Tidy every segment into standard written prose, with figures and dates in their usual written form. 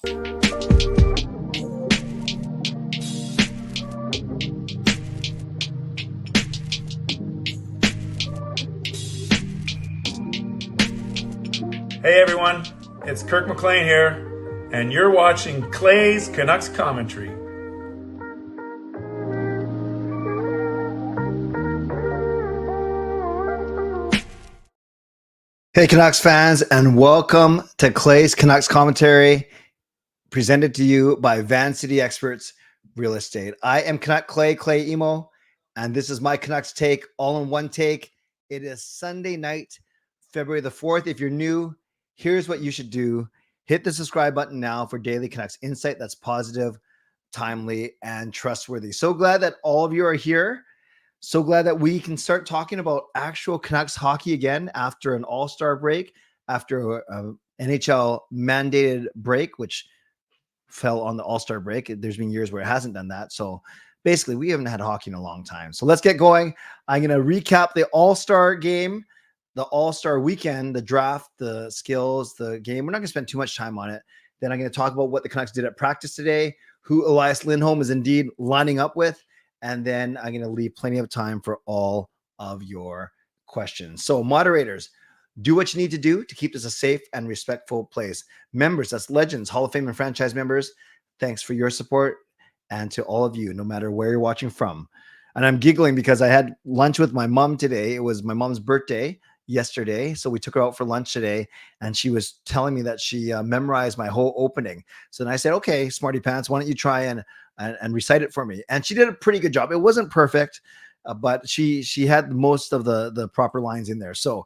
Hey everyone, it's Kirk McLean here, and you're watching Clay's Canucks Commentary. Hey Canucks fans, and welcome to Clay's Canucks Commentary, presented to you by Van City Experts Real Estate. I am Canuck Clay, Clay Emo, and this is my Canucks take, all in one take. It is Sunday night, February the 4th. If you're new, here's what you should do. Hit the subscribe button now for daily Canucks insight that's positive, timely, and trustworthy. So glad that all of you are here. So glad that we can start talking about actual Canucks hockey again after an all-star break, after a NHL mandated break, which fell on the all-star break. There's been years where it hasn't done that. So basically, we haven't had hockey in a long time. So let's get going. I'm going to recap the all-star game, the all-star weekend, the draft, the skills, the game. We're not going to spend too much time on it. Then I'm going to talk about what the Canucks did at practice today, who Elias Lindholm is indeed lining up with, and then I'm going to leave plenty of time for all of your questions. So moderators, do what you need to do to keep this a safe and respectful place. Members, that's legends, Hall of Fame and franchise members, thanks for your support. And to all of you, no matter where you're watching from. And I'm giggling because I had lunch with my mom today. It was my mom's birthday yesterday. So we took her out for lunch today, and she was telling me that she memorized my whole opening. So then I said, okay, smarty pants, why don't you try and recite it for me? And she did a pretty good job. It wasn't perfect, but she had most of the proper lines in there. So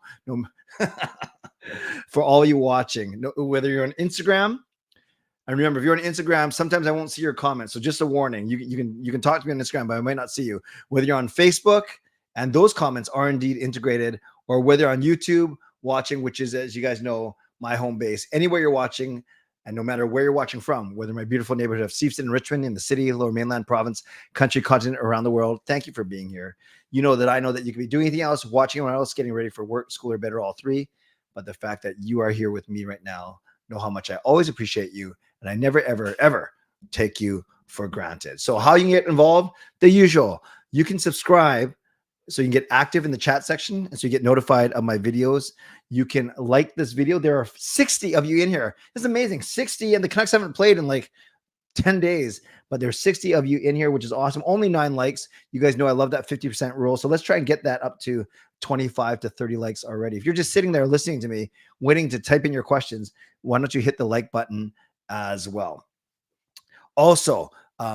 for all you watching, whether you're on Instagram, and remember, if you're on Instagram, sometimes I won't see your comments. So just a warning, you can talk to me on Instagram, but I might not see you. Whether you're on Facebook, and those comments are indeed integrated, or whether on YouTube watching, which is, as you guys know, my home base. Anywhere you're watching, and no matter where you're watching from, whether my beautiful neighborhood of Steveston and Richmond, in the city, Lower Mainland province, country, continent, around the world, thank you for being here. You know that I know that you could be doing anything else, watching anyone else, getting ready for work, school, or bed, or all three. But the fact that you are here with me right now, know how much I always appreciate you, and I never, ever, ever take you for granted. So how you can get involved? The usual. You can subscribe so you can get active in the chat section, and so you get notified of my videos. You can like this video. There are 60 of you in here. This is amazing. 60, and the Canucks haven't played in like 10 days, but there's 60 of you in here, which is awesome. Only 9 likes. You guys know I love that 50% rule. So let's try and get that up to 25 to 30 likes already. If you're just sitting there listening to me, waiting to type in your questions, why don't you hit the like button as well? Also,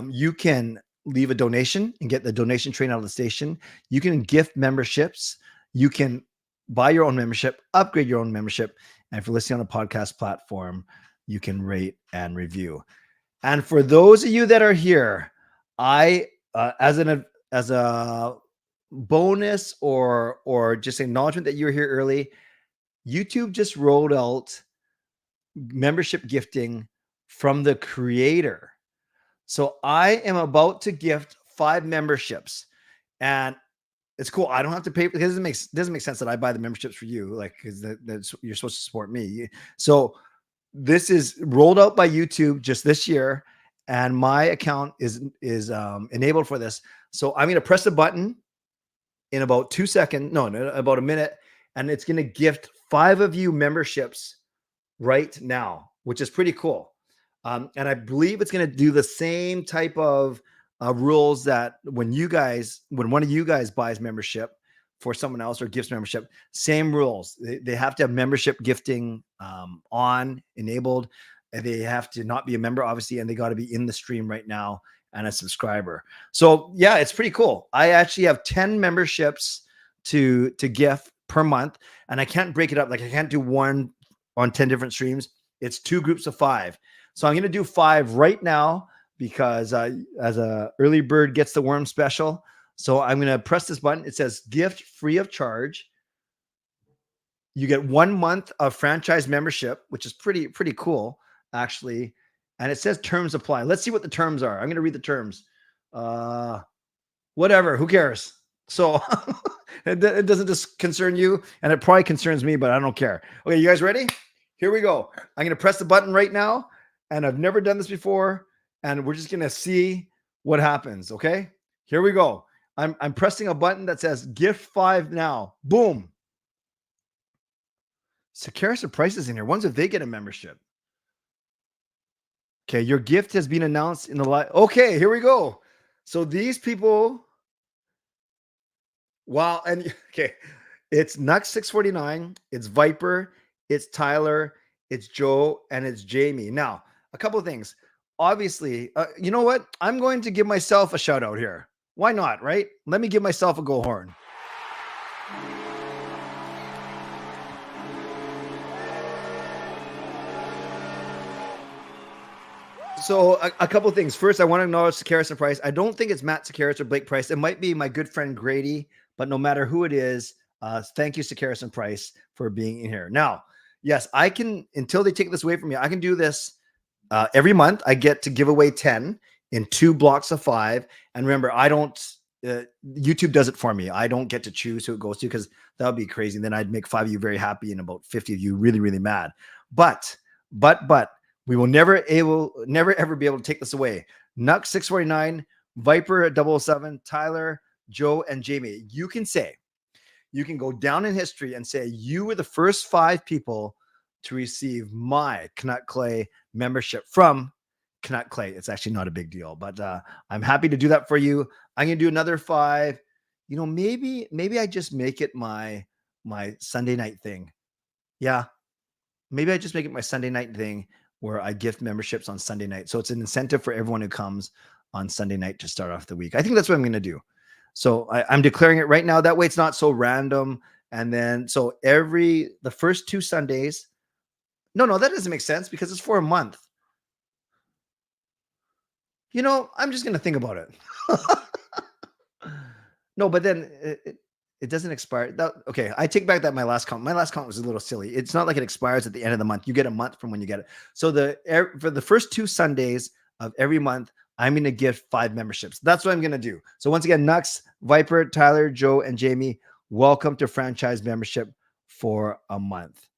you can leave a donation and get the donation train out of the station. You can gift memberships. You can buy your own membership, upgrade your own membership. And if you're listening on a podcast platform, you can rate and review. And for those of you that are here, I, as a bonus or just acknowledgement that you're here early, YouTube just rolled out membership gifting from the creator. So I am about to gift 5 memberships, and it's cool. I don't have to pay, because it doesn't make sense that I buy the memberships for you, like, because that's, you're supposed to support me. So this is rolled out by YouTube just this year, and my account is enabled for this. So I'm going to press the button in about 2 seconds, no, about a minute, and it's going to gift 5 of you memberships right now, which is pretty cool. And I believe it's going to do the same type of rules that when one of you guys buys membership for someone else or gifts membership, same rules. They have to have membership gifting on, enabled. They have to not be a member, obviously, and they got to be in the stream right now and a subscriber. So yeah, it's pretty cool. I actually have 10 memberships to gift per month, and I can't break it up. Like, I can't do one on 10 different streams. It's 2 groups of 5. So I'm going to do 5 right now, because as a early bird gets the worm special. So I'm going to press this button. It says gift free of charge. You get 1 month of franchise membership, which is pretty cool, actually. And it says terms apply. Let's see what the terms are. I'm going to read the terms. Whatever, who cares? So it doesn't just concern you, and it probably concerns me, but I don't care. Okay, you guys ready? Here we go. I'm going to press the button right now. and I've never done this before, and we're just gonna see what happens. Okay, here we go. I'm pressing a button that says gift 5 now. Boom. Securus Prices in here. When's if they get a membership? Okay, your gift has been announced in the live. Okay, here we go. So these people, wow, and okay, it's Nux 649, it's Viper, it's Tyler, it's Joe, and it's Jamie. Now, a couple of things. Obviously, you know what? I'm going to give myself a shout out here. Why not, right? Let me give myself a go horn. So a couple of things. First, I want to acknowledge Securus Price. I don't think it's Matt Securus or Blake Price. It might be my good friend Grady, but no matter who it is, thank you, Securus Price, for being in here. Now, yes, I can, until they take this away from me, I can do this every month. I get to give away 10 in 2 blocks of 5. And remember, I don't, YouTube does it for me. I don't get to choose who it goes to because that would be crazy. Then I'd make 5 of you very happy and about 50 of you really, really mad. But we will never ever be able to take this away. Nux 649, Viper at 007, Tyler, Joe, and Jamie. You can go down in history and say you were the first 5 people to receive my Canuck Clay membership from Canuck Clay. It's actually not a big deal, but I'm happy to do that for you. I'm gonna do another 5. You know, maybe I just make it my Sunday night thing. Yeah, maybe I just make it my Sunday night thing, where I gift memberships on Sunday night. So it's an incentive for everyone who comes on Sunday night to start off the week. I think that's what I'm going to do. So I'm declaring it right now. That way it's not so random. And then, so the first 2 Sundays, no, that doesn't make sense because it's for a month. You know, I'm just going to think about it. No, but then it doesn't expire. Okay, I take back that my last count was a little silly. It's not like it expires at the end of the month. You get a month from when you get it. So for the first 2 Sundays of every month, I'm going to give 5 memberships. That's what I'm going to do. So once again, Nux, Viper, Tyler, Joe, and Jamie, welcome to franchise membership for a month.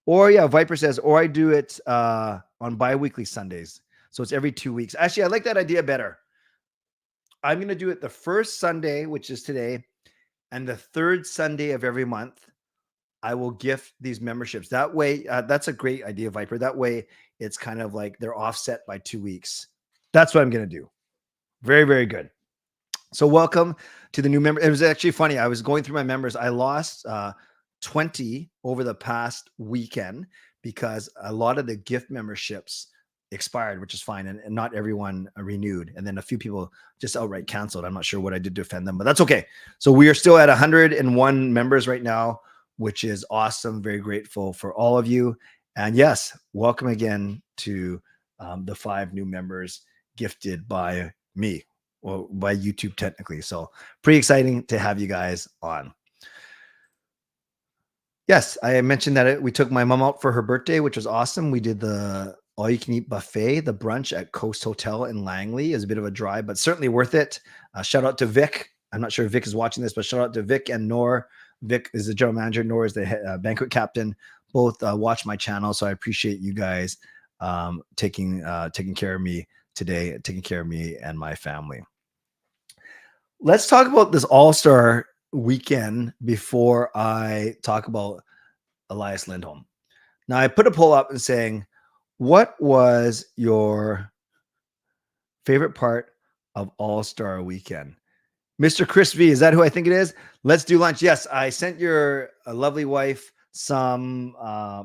Or yeah, Viper says, or I do it on bi-weekly Sundays. So it's every 2 weeks. Actually, I like that idea better. I'm going to do it the first Sunday, which is today, and the 3rd Sunday of every month. I will gift these memberships. That way, that's a great idea, Viper. That way, it's kind of like they're offset by 2 weeks. That's what I'm going to do. Very, very good. So welcome to the new member. It was actually funny. I was going through my members. I lost 20 over the past weekend because a lot of the gift memberships expired, which is fine. And not everyone renewed. And then a few people just outright canceled. I'm not sure what I did to offend them, but that's okay. So we are still at 101 members right now, which is awesome. Very grateful for all of you. And yes, welcome again to the 5 new members gifted by me, well, by YouTube technically. So pretty exciting to have you guys on. Yes, I mentioned that we took my mom out for her birthday, which was awesome. We did the all-you-can-eat buffet, the brunch at Coast Hotel in Langley. Is a bit of a drive, but certainly worth it. Shout out to Vic. I'm not sure if Vic is watching this, but shout out to Vic and Nor. Vic is the general manager. Nor is the banquet captain. Both watch my channel, so I appreciate you guys taking care of me today, taking care of me and my family. Let's talk about this All-Star weekend before I talk about Elias Lindholm. Now, I put a poll up and saying, what was your favorite part of All-Star weekend? Mr. Chris V, is that who I think it is? Let's do lunch. Yes, I sent your lovely wife some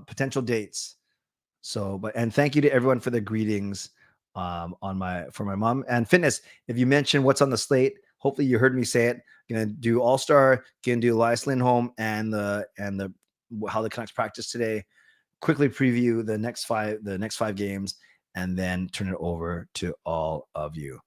potential dates. So, and thank you to everyone for the greetings for my mom and fitness. If you mention what's on the slate, hopefully you heard me say it. Gonna do All-Star, gonna do Elias Lindholm and how the Canucks practice today. Quickly preview the next 5 games, and then turn it over to all of you.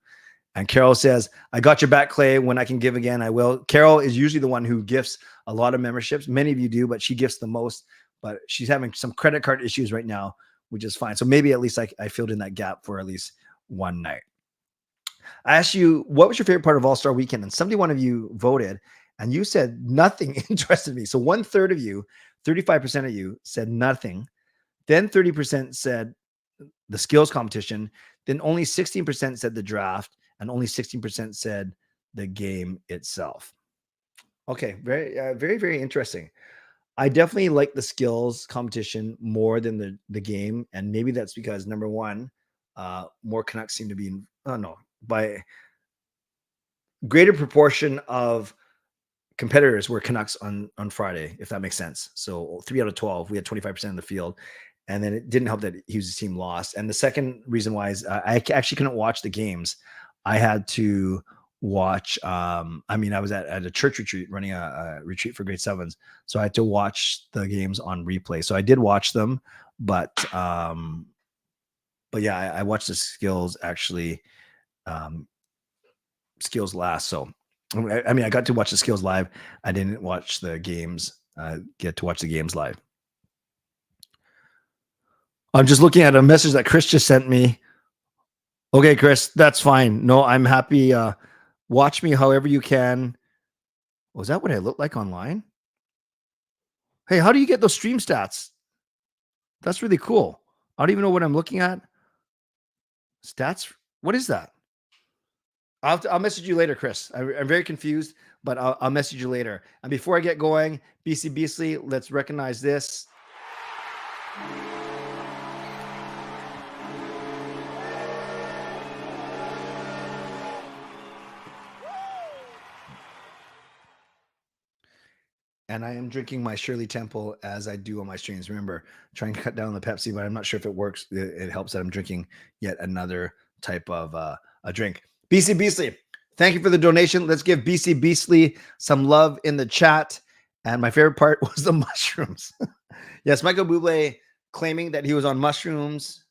And Carol says, I got your back, Clay. When I can give again, I will. Carol is usually the one who gifts a lot of memberships. Many of you do, but she gifts the most. But she's having some credit card issues right now, which is fine. So maybe at least I filled in that gap for at least one night. I asked you, what was your favorite part of All-Star Weekend? And one of you voted, and you said nothing interested me. So 1/3 of you, 35% of you said nothing. Then 30% said the skills competition, then only 16% said the draft and only 16% said the game itself. Okay, very, very interesting. I definitely like the skills competition more than the game, and maybe that's because number one, more Canucks seem to be by greater proportion of competitors were Canucks on Friday, if that makes sense. So 3 out of 12, we had 25% of the field, and then it didn't help that Hughes' team lost. And the second reason why is I actually couldn't watch the games. I had to watch. I was at a church retreat, running a retreat for grade sevens, so I had to watch the games on replay. So I did watch them, but yeah, I watched the skills actually. Skills last. So I got to watch the skills live. I didn't watch the games. Get to watch the games live. I'm just looking at a message that Chris just sent me. Okay, Chris, that's fine. No, I'm happy. Watch me however you can. Was that what I look like online? Hey, how do you get those stream stats? That's really cool. I don't even know what I'm looking at. Stats? What is that? I'll message you later, Chris. I'm very confused, but I'll message you later. And before I get going, BC Beasley, let's recognize this. And I am drinking my Shirley Temple as I do on my streams. Remember, trying to cut down on the Pepsi, but I'm not sure if it works. It helps that I'm drinking yet another type of a drink. BC Beasley, thank you for the donation. Let's give BC Beasley some love in the chat. And my favorite part was the mushrooms. Yes, Michael Bublé claiming that he was on mushrooms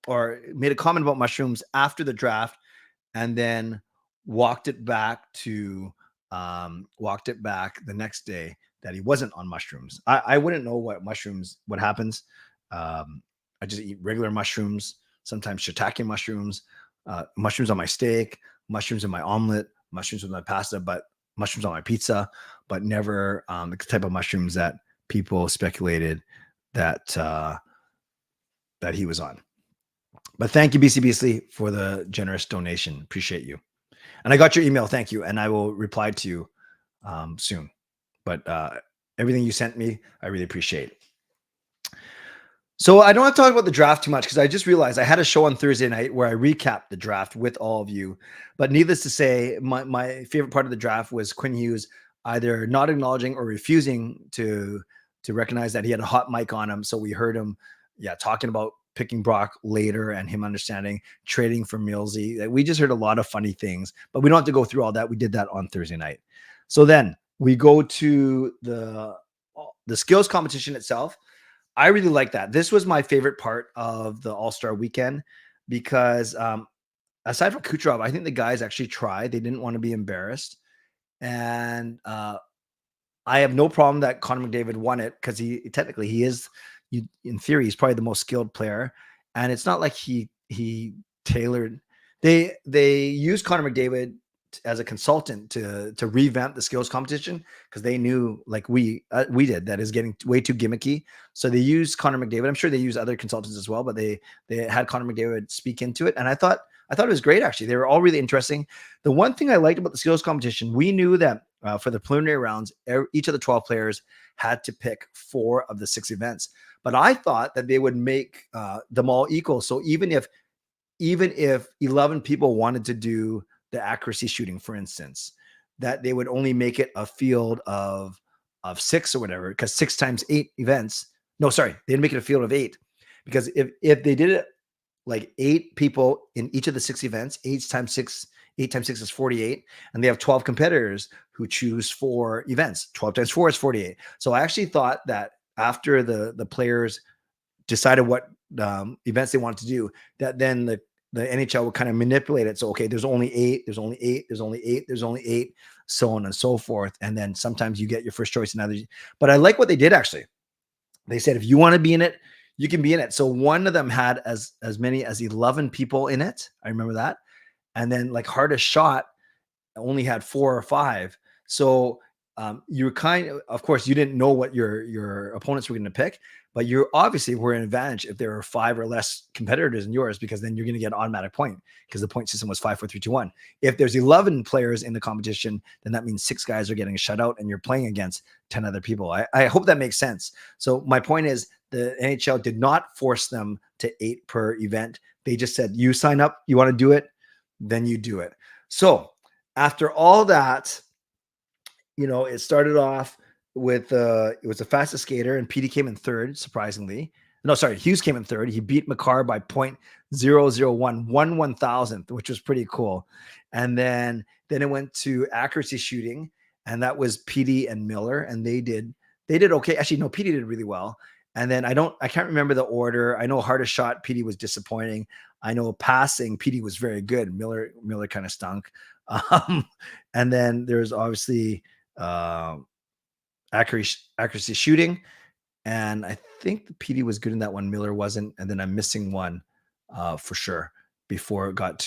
or made a comment about mushrooms after the draft and then walked it back the next day that he wasn't on mushrooms. I wouldn't know what happens. I just eat regular mushrooms, sometimes shiitake mushrooms, mushrooms on my steak, mushrooms in my omelet, mushrooms with my pasta, but mushrooms on my pizza, but never the type of mushrooms that people speculated that he was on. But thank you, BC Beasley, for the generous donation. Appreciate you. And I got your email. Thank you. And I will reply to you soon. But everything you sent me, I really appreciate. So I don't want to talk about the draft too much because I just realized I had a show on Thursday night where I recapped the draft with all of you. But needless to say, my favorite part of the draft was Quinn Hughes either not acknowledging or refusing to recognize that he had a hot mic on him. So we heard him, talking about picking Brock later and him understanding trading for Millsy. We just heard a lot of funny things, but we don't have to go through all that. We did that on Thursday night. So then we go to the skills competition itself. I really like that. This was my favorite part of the All-Star weekend because aside from Kucherov, I think the guys actually tried. They didn't want to be embarrassed. And I have no problem that Connor McDavid won it because he is, in theory, he's probably the most skilled player. And it's not like he tailored. They used Connor McDavid as a consultant to revamp the skills competition because they knew, like we did, that is getting way too gimmicky. So they used Connor McDavid. I'm sure they use other consultants as well, but they had Connor McDavid speak into it, and I thought it was great. Actually, they were all really interesting. The one thing I liked about the skills competition, we knew that for the preliminary rounds, each of the 12 players had to pick 4 of the 6 events. But I thought that they would make them all equal. So even if 11 people wanted to do the accuracy shooting, for instance, that they would only make it a field of 6 or whatever, because 6 times 8 events. No, sorry, they'd make it a field of 8, because if they did it like 8 people in each of the 6 events, 8 times 6 is 48, and they have 12 competitors who choose 4 events. 12 times 4 is 48. So I actually thought that after the players decided what events they wanted to do, that then the NHL would kind of manipulate it. So, okay, there's only 8, there's only 8, there's only 8, there's only 8, so on and so forth. And then sometimes you get your first choice and others. But I like what they did, actually. They said, if you want to be in it, you can be in it. So one of them had as many as 11 people in it. I remember that. And then like hardest shot only had 4 or 5. So you were of course, you didn't know what your opponents were going to pick, but you obviously were an advantage if there were 5 or less competitors in yours, because then you're going to get an automatic point because the point system was 5, 4, 3, 2, 1. If there's 11 players in the competition, then that means 6 guys are getting shut out and you're playing against 10 other people. I hope that makes sense. So my point is, the NHL did not force them to 8 per event. They just said, you sign up, you want to do it, then you do it. So after all that, it started off with it was the fastest skater, and PD came in third, surprisingly. No, sorry, Hughes came in third. He beat McCarr by 0.001, 1/1000th, which was pretty cool. And then it went to accuracy shooting, and that was PD and Miller, and they did okay. Actually, no, PD did really well. And then I can't remember the order. I know hardest shot, PD was disappointing. I know passing, PD was very good. Miller kind of stunk. And then there's obviously accuracy shooting, and I think the PD was good in that one. Miller wasn't, and then I'm missing one for sure before it got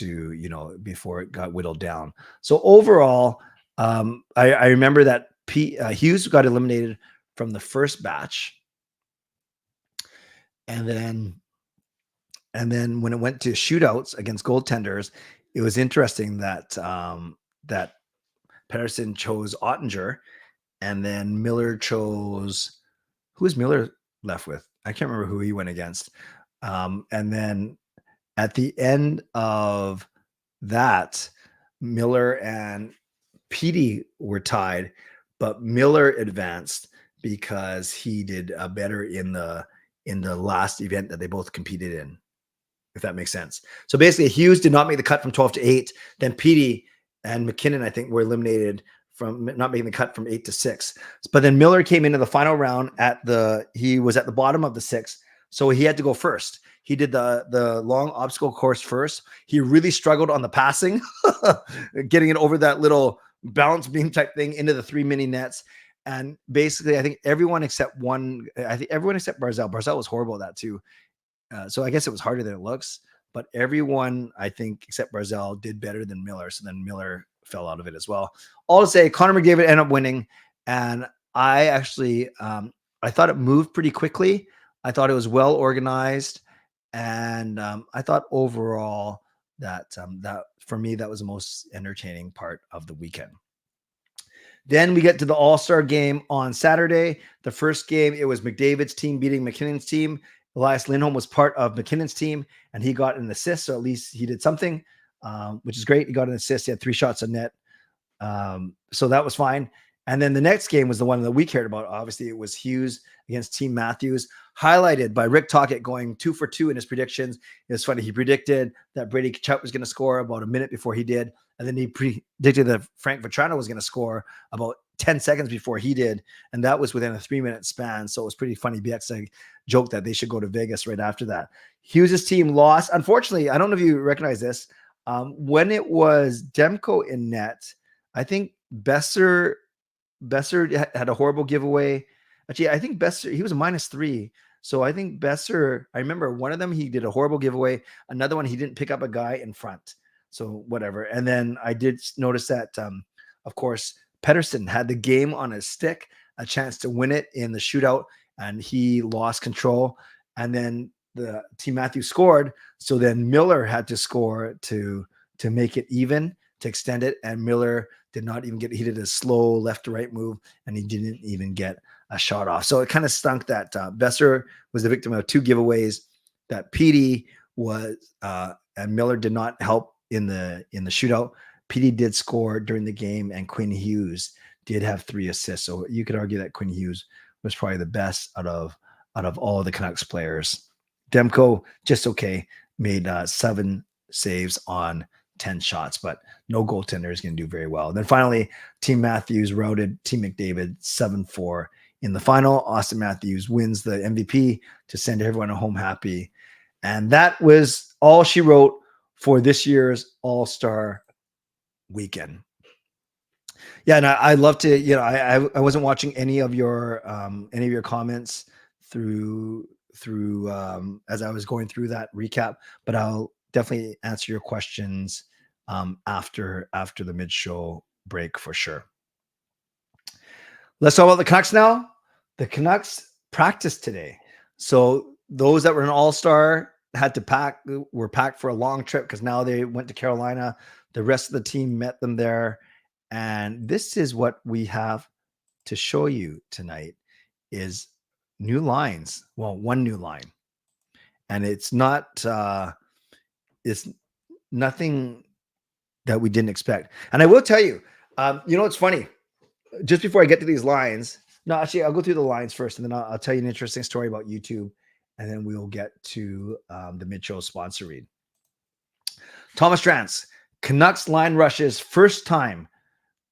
whittled down. So overall, I remember that Hughes got eliminated from the first batch, and then when it went to shootouts against goaltenders, it was interesting that that Pettersson chose Ottinger, and then Miller chose, who was Miller left with? I can't remember who he went against. And then at the end of that, Miller and PD were tied, but Miller advanced because he did better in the last event that they both competed in, if that makes sense. So basically, Hughes did not make the cut from 12 to 8. Then PD and McKinnon, I think, were eliminated from not making the cut from 8 to 6. But then Miller came into the final round he was at the bottom of the 6, so he had to go first. He did the long obstacle course first. He really struggled on the passing, getting it over that little balance beam type thing into the 3 mini nets. And basically, I think everyone except Barzal. Barzal was horrible at that too. So I guess it was harder than it looks. But everyone, I think, except Barzal, did better than Miller. So then Miller fell out of it as well. All to say, Connor McDavid ended up winning. And I actually, I thought it moved pretty quickly. I thought it was well organized. And I thought overall that for me, that was the most entertaining part of the weekend. Then we get to the All-Star game on Saturday. The first game, it was McDavid's team beating McKinnon's team. Elias Lindholm was part of McKinnon's team, and he got an assist, so at least he did something, which is great. He got an assist. He had 3 shots on net, so that was fine. And then the next game was the one that we cared about. Obviously, it was Hughes against Team Matthews, highlighted by Rick Tocchet going 2 for 2 in his predictions. It was funny. He predicted that Brady Tkachuk was going to score about a minute before he did, and then he predicted that Frank Vatrano was going to score about 10 seconds before he did, and that was within a 3-minute span. So it was pretty funny. BX joked that they should go to Vegas right after that. Hughes' team lost. Unfortunately, I don't know if you recognize this. When it was Demko in net, I think Besser had a horrible giveaway. Actually, I think Besser, he was a -3. So I think Besser, I remember one of them, he did a horrible giveaway. Another one, he didn't pick up a guy in front. So whatever. And then I did notice that, of course, Pettersson had the game on his stick, a chance to win it in the shootout, and he lost control. And then the Team Matthews scored. So then Miller had to score to make it even, to extend it. And Miller did not even he did a slow left to right move, and he didn't even get a shot off. So it kind of stunk that Besser was the victim of 2 giveaways, that PD was, and Miller did not help in the shootout. PD did score during the game, and Quinn Hughes did have 3 assists. So you could argue that Quinn Hughes was probably the best out of all of the Canucks players. Demko, just okay, made 7 saves on 10 shots, but no goaltender is going to do very well. And then finally, Team Matthews routed Team McDavid 7-4 in the final. Austin Matthews wins the MVP to send everyone home happy. And that was all she wrote for this year's All-Star weekend. Yeah, and I'd love to, I wasn't watching any of your comments through as I was going through that recap, but I'll definitely answer your questions after the mid-show break for sure. Let's talk about the Canucks now. The Canucks practiced today. So those that were an all-star had to were packed for a long trip because now they went to Carolina. The rest of the team met them there. And this is what we have to show you tonight is new lines. Well, one new line. And it's not, it's nothing that we didn't expect. And I will tell you, it's funny. Just before I get to these lines, no, actually, I'll go through the lines first, and then I'll tell you an interesting story about YouTube, and then we'll get to the mid-show sponsor read. Thomas Drance, Canucks line rushes first time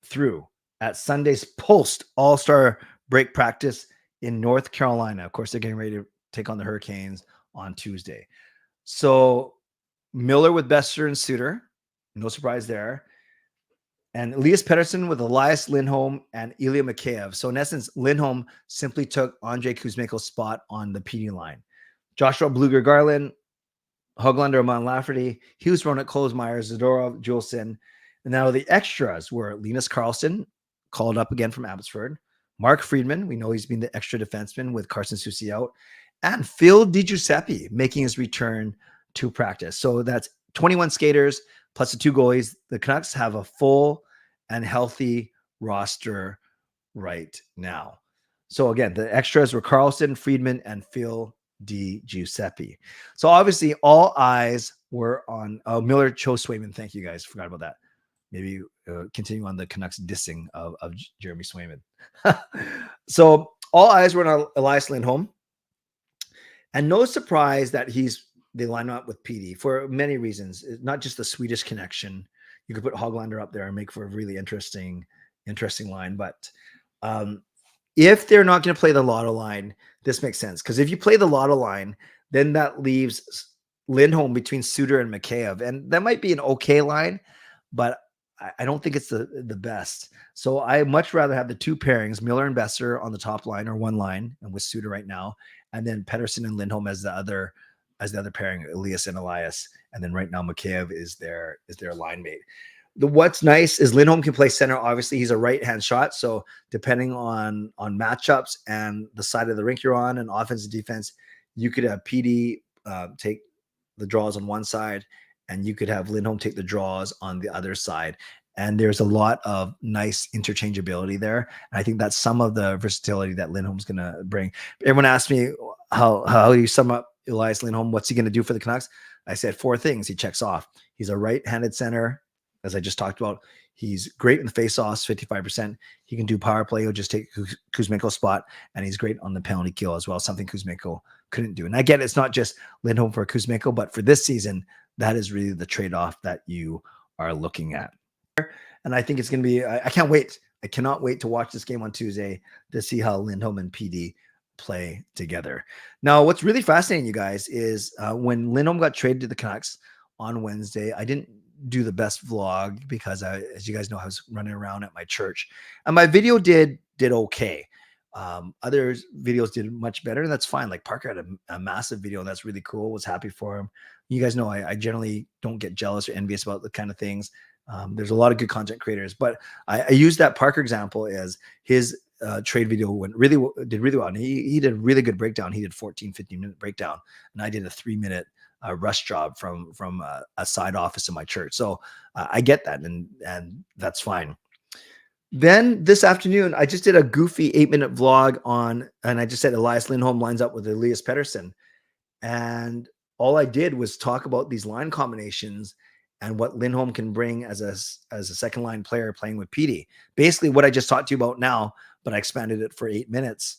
through at Sunday's post All-Star break practice in North Carolina. Of course, they're getting ready to take on the Hurricanes on Tuesday. So Miller with Besser and Suter, no surprise there. And Elias Pettersson with Elias Lindholm and Ilya Mikheyev. So in essence, Lindholm simply took Andrei Kuzmenko's spot on the PD line. Joshua Bluger-Garland, Höglander, Amon Lafferty, Hughes, Ronak, Klosmeyer, Zadorov, Juleson. And now the extras were Linus Karlsson, called up again from Abbotsford. Mark Friedman, we know he's been the extra defenseman with Carson Soucy out. And Phil DiGiuseppe making his return to practice. So that's 21 skaters plus the 2 goalies. The Canucks have a full and healthy roster right now. So again, the extras were Karlsson, Friedman, and Phil DiGiuseppe. So obviously all eyes were on Miller chose Swayman. Thank you guys. Forgot about that. Maybe continue on the Canucks dissing of Jeremy Swayman. So all eyes were on Elias Lindholm. And no surprise that they line up with PD for many reasons. It's not just the Swedish connection. You could put Höglander up there and make for a really interesting line. But if they're not going to play the Lotto line, this makes sense. Because if you play the Lotto line, then that leaves Lindholm between Suter and Mikheyev. And that might be an okay line, but I don't think it's the best. So I much rather have the 2 pairings, Miller and Besser on the top line or one line, and with Suter right now, and then Pettersson and Lindholm as the other pairing, Elias and Elias. And then right now Mikheyev is their line mate. What's nice is Lindholm can play center. Obviously, he's a right-hand shot. So depending on matchups and the side of the rink you're on and offense and defense, you could have PD take the draws on one side, and you could have Lindholm take the draws on the other side. And there's a lot of nice interchangeability there. And I think that's some of the versatility that Lindholm's going to bring. Everyone asked me, how do you sum up Elias Lindholm? What's he going to do for the Canucks? I said 4 things he checks off. He's a right-handed center, as I just talked about. He's great in the face-offs, 55%. He can do power play. He'll just take Kuzmenko's spot, and he's great on the penalty kill as well, something Kuzmenko couldn't do. And I get it's not just Lindholm for Kuzmenko, but for this season, that is really the trade-off that you are looking at. And I think it's going to be, I can't wait. I cannot wait to watch this game on Tuesday to see how Lindholm and PD play together. Now, what's really fascinating, you guys, is when Lindholm got traded to the Canucks on Wednesday, I didn't do the best vlog because as you guys know, I was running around at my church, and my video did okay. Other videos did much better, and that's fine. Like Parker had a massive video, and that's really cool. Was happy for him. You guys know I generally don't get jealous or envious about the kind of things. There's a lot of good content creators, but I used that Parker example as his trade video did really well. And he did a really good breakdown. He did 15 minute breakdown, and I did a 3-minute rush job from a side office in my church. So I get that, and that's fine. Then this afternoon, I just did a goofy 8-minute vlog and I just said Elias Lindholm lines up with Elias Pettersson. And all I did was talk about these line combinations and what Lindholm can bring as a second line player playing with PD. Basically what I just talked to you about now, but I expanded it for 8 minutes.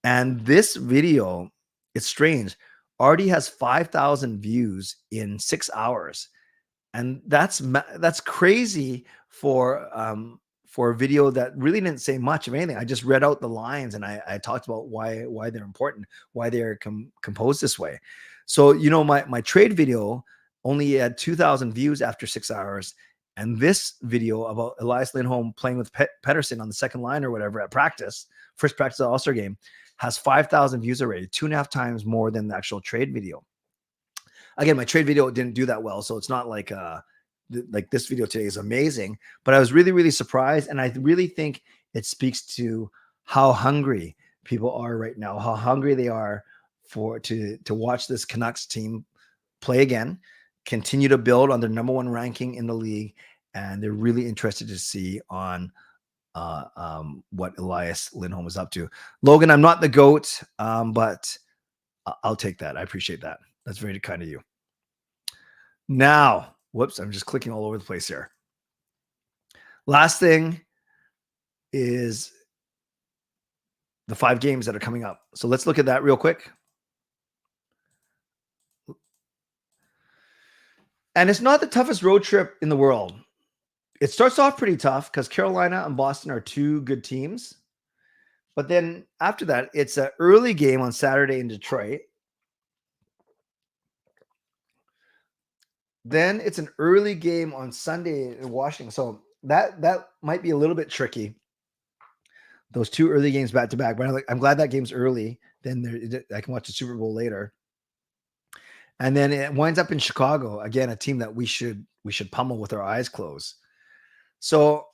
And this video, it's strange, already has 5,000 views in 6 hours. And that's crazy for a video that really didn't say much of anything. I just read out the lines and I talked about why they're important, why they're composed this way. So, my trade video only had 2,000 views after 6 hours. And this video about Elias Lindholm playing with Pettersson on the second line or whatever at first practice at All-Star game, has 5,000 views already, 2.5 times more than the actual trade video. Again, my trade video didn't do that well, so it's not like this video today is amazing, but I was really, really surprised. And I really think it speaks to how hungry people are right now, how hungry they are to watch this Canucks team play again, continue to build on their number one ranking in the league, and they're really interested to see on what Elias Lindholm is up to. Logan, I'm not the GOAT, but I'll take that. I appreciate that. That's very kind of you. Now, whoops, I'm just clicking all over the place here. Last thing is the 5 games that are coming up. So let's look at that real quick. And it's not the toughest road trip in the world. It starts off pretty tough because Carolina and Boston are 2 good teams. But then after that, it's an early game on Saturday in Detroit. Then it's an early game on Sunday in Washington. So that might be a little bit tricky. Those 2 early games back to back. But I'm glad that game's early. Then I can watch the Super Bowl later. And then it winds up in Chicago, again, a team that we should pummel with our eyes closed. So,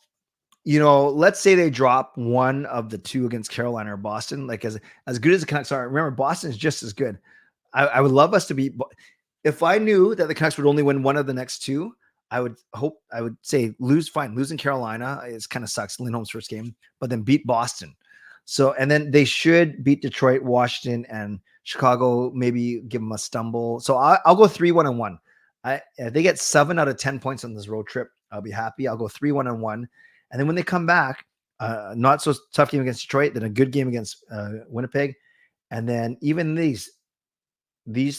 let's say they drop one of the 2 against Carolina or Boston. Like as good as the Canucks are, remember Boston is just as good. I would love us to beat. If I knew that the Canucks would only win one of the next 2, I would say lose. Fine, losing Carolina is kind of sucks. Lindholm's first game, but then beat Boston. So, and then they should beat Detroit, Washington, and Chicago. Maybe give them a stumble. So I'll go 3-1-1. If they get 7 out of 10 points on this road trip, I'll be happy. I'll go 3-1-1. And then when they come back, not so tough game against Detroit, then a good game against Winnipeg, and then even these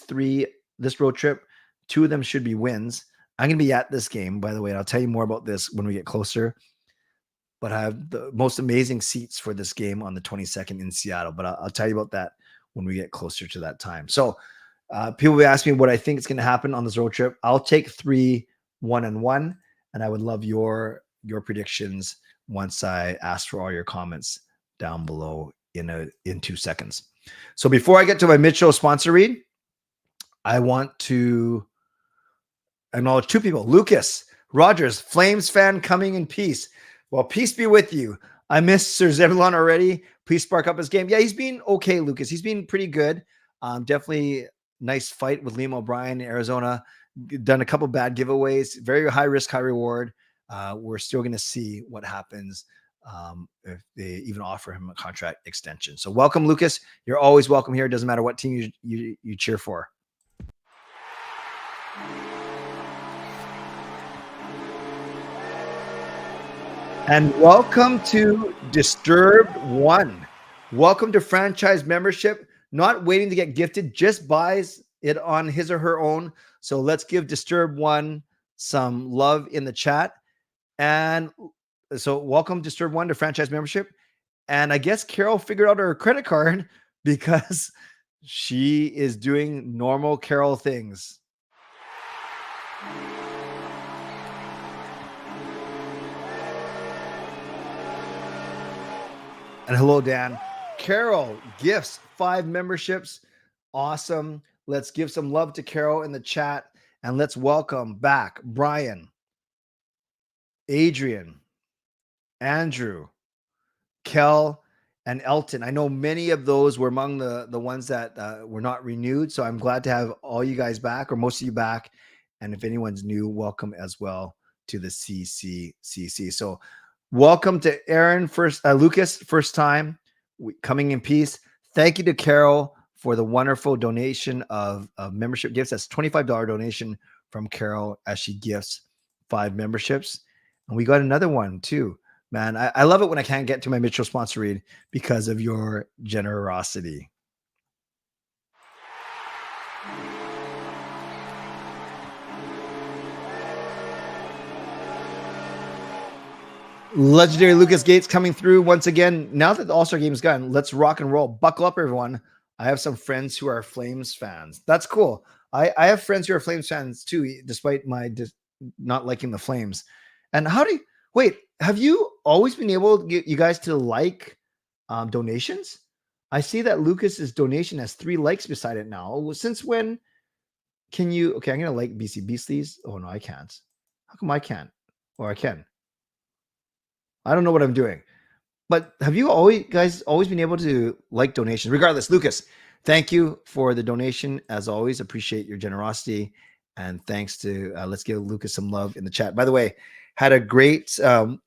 3, this road trip, 2 of them should be wins. I'm going to be at this game, by the way, and I'll tell you more about this when we get closer. But I have the most amazing seats for this game on the 22nd in Seattle. But I'll tell you about that when we get closer to that time. So people will ask me what I think is going to happen on this road trip. I'll take 3-1-1, and I would love your predictions once I ask for all your comments down below in 2 seconds. So before I get to my mid-show sponsor read, I want to acknowledge 2 people. Lucas Rogers, Flames fan coming in peace. Well, peace be with you. I missed Sir Zebulon already. Please spark up his game. Yeah, he's been okay, Lucas. He's been pretty good. Definitely nice fight with Liam O'Brien in Arizona. Done a couple bad giveaways. Very high risk, high reward. We're still going to see what happens if they even offer him a contract extension. So welcome, Lucas. You're always welcome here. It doesn't matter what team you cheer for. And welcome to Disturbed One. Welcome to franchise membership. Not waiting to get gifted, just buys it on his or her own. So let's give Disturbed One some love in the chat. And so welcome Disturbed One to franchise membership. And I guess Carol figured out her credit card because she is doing normal Carol things. And hello, Dan. Carol gifts 5 memberships. Awesome. Let's give some love to Carol in the chat. And let's welcome back Brian, Adrian, Andrew, Kel, and Elton. I know many of those were among the ones that were not renewed. So I'm glad to have all you guys back, or most of you back. And if anyone's new, welcome as well to the CCCC. So welcome to Aaron, Lucas, first time coming in peace. Thank you to Carol for the wonderful donation of membership gifts. That's $25 donation from Carol as she gifts 5 memberships. And we got another one too. Man, I love it when I can't get to my Mitchell sponsor read because of your generosity. Legendary Lucas Gates coming through once again. Now that the All-Star game is gone, let's rock and roll. Buckle up, everyone. I have some friends who are Flames fans. That's cool. I have friends who are Flames fans too, despite my not liking the Flames. And have you always been able to get you guys to like donations? I see that Lucas's donation has 3 likes beside it now. Since when can you? Okay, I'm going to like BC Beastlies. Oh, no, I can't. How come I can't? Or I can? I don't know what I'm doing. But have you always been able to like donations? Regardless, Lucas, thank you for the donation. As always, appreciate your generosity. And thanks to, let's give Lucas some love in the chat. By the way, had a great, for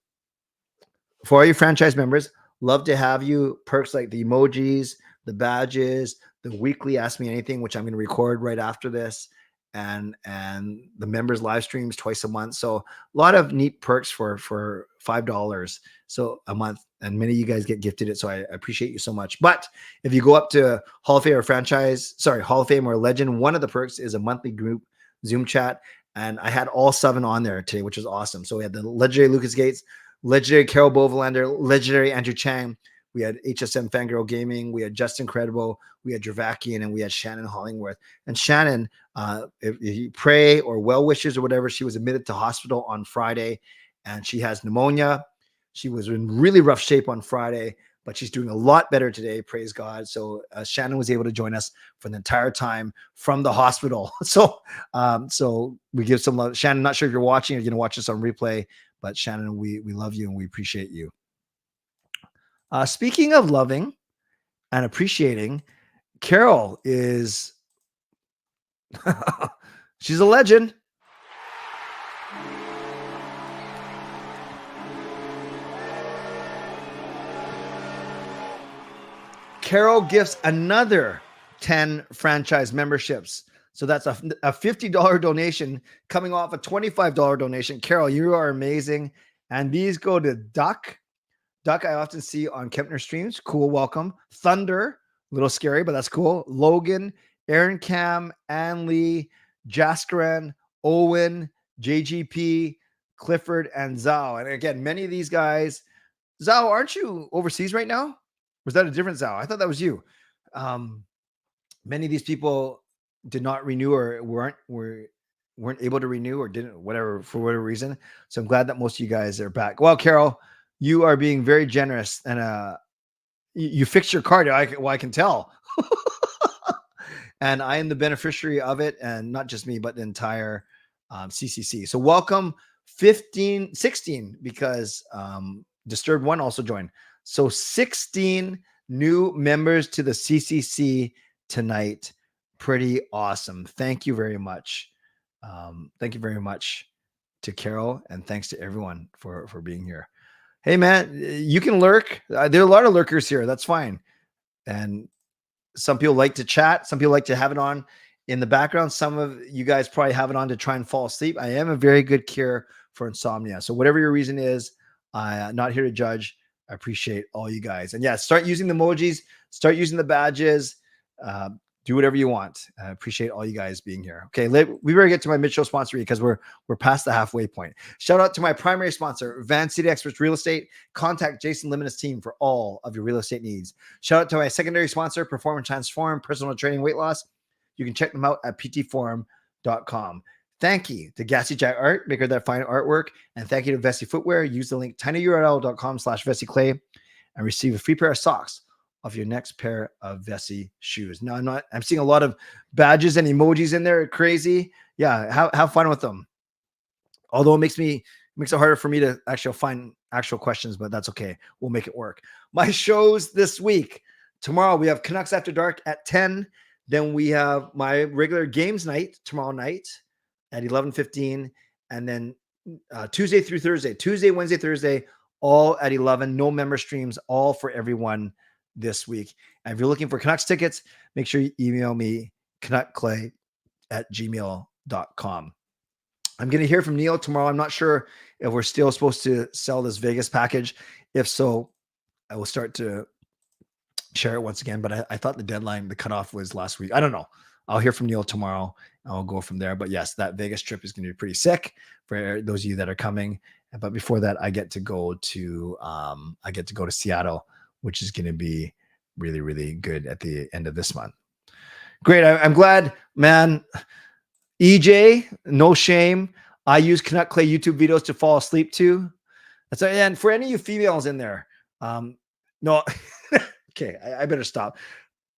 all your franchise members, love to have you. Perks like the emojis, the badges, the weekly Ask Me Anything, which I'm going to record right after this, and the members live streams twice a month. So a lot of neat perks for $5 so a month, and many of you guys get gifted it. So I appreciate you so much. But if you go up to Hall of Fame or Hall of Fame or Legend, one of the perks is a monthly group Zoom chat, and I had all 7 on there today, which was awesome. So we had the legendary Lucas Gates, legendary Carol Bovelander, legendary Andrew Chang. We had HSM Fangirl Gaming. We had Justin Credible. We had Dravakian, and we had Shannon Hollingworth. And Shannon, if you pray or well wishes or whatever, she was admitted to hospital on Friday, and she has pneumonia. She was in really rough shape on Friday, but she's doing a lot better today. Praise God. So Shannon was able to join us for the entire time from the hospital. So we give some love. Shannon, not sure if you're watching or you're going to watch this on replay, but Shannon, we love you and we appreciate you. Speaking of loving and appreciating, Carol is, she's a legend. Carol gifts another 10 franchise memberships. So that's a $50 donation coming off a $25 donation. Carol, you are amazing. And these go to Duck. Duck, I often see on Kempner streams. Cool, welcome. Thunder, a little scary, but that's cool. Logan, Aaron Cam, Ann Lee, Jaskaran, Owen, JGP, Clifford, and Zhao. And again, many of these guys, Zhao, aren't you overseas right now? Was that a different Zhao? I thought that was you. Many of these people did not renew or weren't able to renew or didn't, whatever, for whatever reason. So I'm glad that most of you guys are back. Well, Carol, you are being very generous, and you fixed your card. I can tell. And I am the beneficiary of it, and not just me, but the entire CCC. So welcome 16, because Disturbed One also joined. So 16 new members to the CCC tonight. Pretty awesome. Thank you very much. Thank you very much to Carol, and thanks to everyone for being here. Hey, man, you can lurk. There are a lot of lurkers here. That's fine. And some people like to chat. Some people like to have it on in the background. Some of you guys probably have it on to try and fall asleep. I am a very good cure for insomnia. So whatever your reason is, I'm not here to judge. I appreciate all you guys. And yeah, start using the emojis, start using the badges, do whatever you want. I appreciate all you guys being here. Okay, we better get to my mid-show sponsor because we're past the halfway point. Shout out to my primary sponsor, Van City Experts Real Estate. Contact Jason Lim and his team for all of your real estate needs. Shout out to my secondary sponsor, Perform and Transform, personal training, weight loss. You can check them out at ptforum.com. Thank you to Gassy Jack Art, maker of that fine artwork. And thank you to Vessi Footwear. Use the link tinyurl.com/VessiClay and receive a free pair of socks off your next pair of Vessi shoes. Now, I'm seeing a lot of badges and emojis in there. Crazy. Yeah, have fun with them. Although it makes it harder for me to actually find actual questions, but that's okay. We'll make it work. My shows this week. Tomorrow we have Canucks After Dark at 10. Then we have my regular games night tomorrow night at 11:15, and then Tuesday through Thursday, Tuesday, Wednesday, Thursday, all at 11. No member streams, all for everyone this week. And if you're looking for Canucks tickets, make sure you email me, canuckclay@gmail.com. I'm going to hear from Neal tomorrow. I'm not sure if we're still supposed to sell this Vegas package. If so, I will start to share it once again. But I thought the deadline, the cutoff was last week. I don't know. I'll hear from Neal tomorrow. I'll go from there. But yes, that Vegas trip is going to be pretty sick for those of you that are coming. But before that, I get to go to Seattle, which is going to be really, really good at the end of this month. Great. I'm glad, man. EJ, no shame. I use Canuck Clay YouTube videos to fall asleep to. And for any of you females in there, no, okay, I better stop.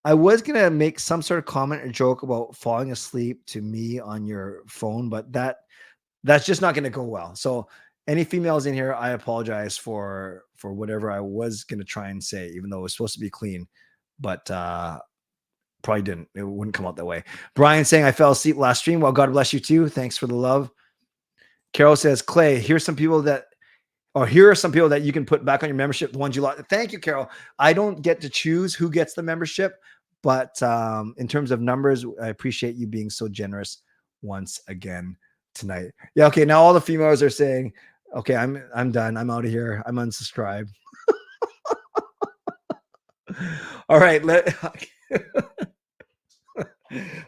I was going to make some sort of comment or joke about falling asleep to me on your phone, but that's just not going to go well. So Any females in here, I apologize for whatever I was going to try and say, even though it was supposed to be clean, but probably didn't. It wouldn't come out that way. Brian saying, I fell asleep last stream. Well, God bless you too. Thanks for the love. Carol says, Clay, here are some people that you can put back on your membership, the ones you like. Thank you, Carol. I don't get to choose who gets the membership, but in terms of numbers, I appreciate you being so generous once again tonight. Yeah, okay. Now all the females are saying, okay, I'm done. I'm out of here. I'm unsubscribed. All right.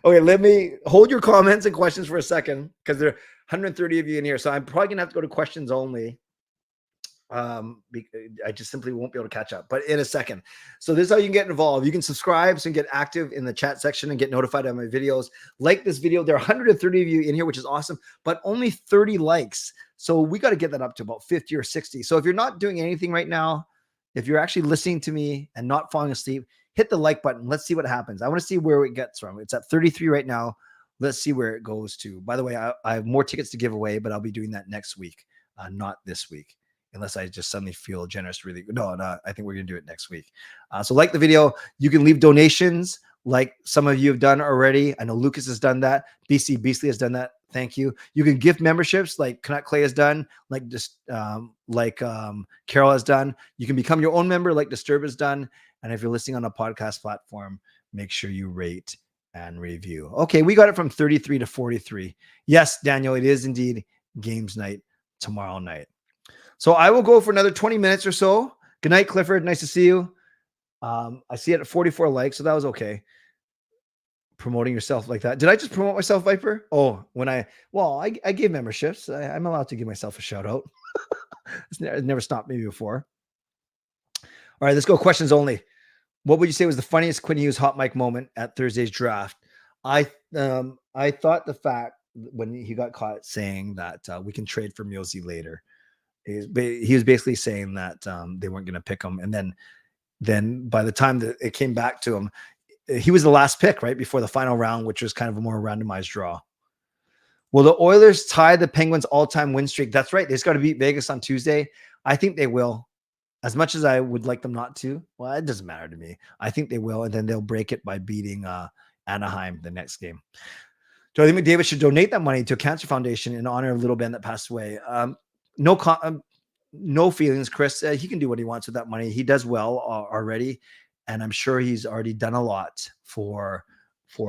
Okay, let me hold your comments and questions for a second because there are 130 of you in here. So I'm probably gonna have to go to questions only. I just simply won't be able to catch up, but in a second. So this is how you can get involved. You can subscribe and get active in the chat section and get notified on my videos. Like this video. There are 130 of you in here, which is awesome, but only 30 likes. So we got to get that up to about 50 or 60. So if you're not doing anything right now, if you're actually listening to me and not falling asleep, hit the like button. Let's see what happens. I want to see where it gets from. It's at 33 right now. Let's see where it goes to. By the way, I have more tickets to give away, but I'll be doing that next week, not this week. Unless I just suddenly feel generous, really. No, I think we're going to do it next week. So like the video. You can leave donations like some of you have done already. I know Lucas has done that. BC Beasley has done that. Thank you. You can gift memberships like Canuck Clay has done, like Carol has done. You can become your own member like Disturb has done. And if you're listening on a podcast platform, make sure you rate and review. Okay, we got it from 33 to 43. Yes, Daniel, it is indeed games night tomorrow night. So I will go for another 20 minutes or so. Good night, Clifford. Nice to see you. I see it at 44 likes, so that was okay. Promoting yourself like that. Did I just promote myself, Viper? Oh, I gave memberships. I'm allowed to give myself a shout out. It's never stopped me before. All right, let's go questions only. What would you say was the funniest Quinn Hughes hot mic moment at Thursday's draft? I thought the fact when he got caught saying that we can trade for Mulesy later. He was basically saying that they weren't going to pick him. And then by the time that it came back to him, he was the last pick right before the final round, which was kind of a more randomized draw. Will the Oilers tie the Penguins all-time win streak? That's right. They just got to beat Vegas on Tuesday. I think they will. As much as I would like them not to, well, it doesn't matter to me. I think they will. And then they'll break it by beating Anaheim the next game. Do I think McDavid should donate that money to a cancer foundation in honor of little Ben that passed away? No feelings, Chris. He can do what he wants with that money. He does well already, and I'm sure he's already done a lot for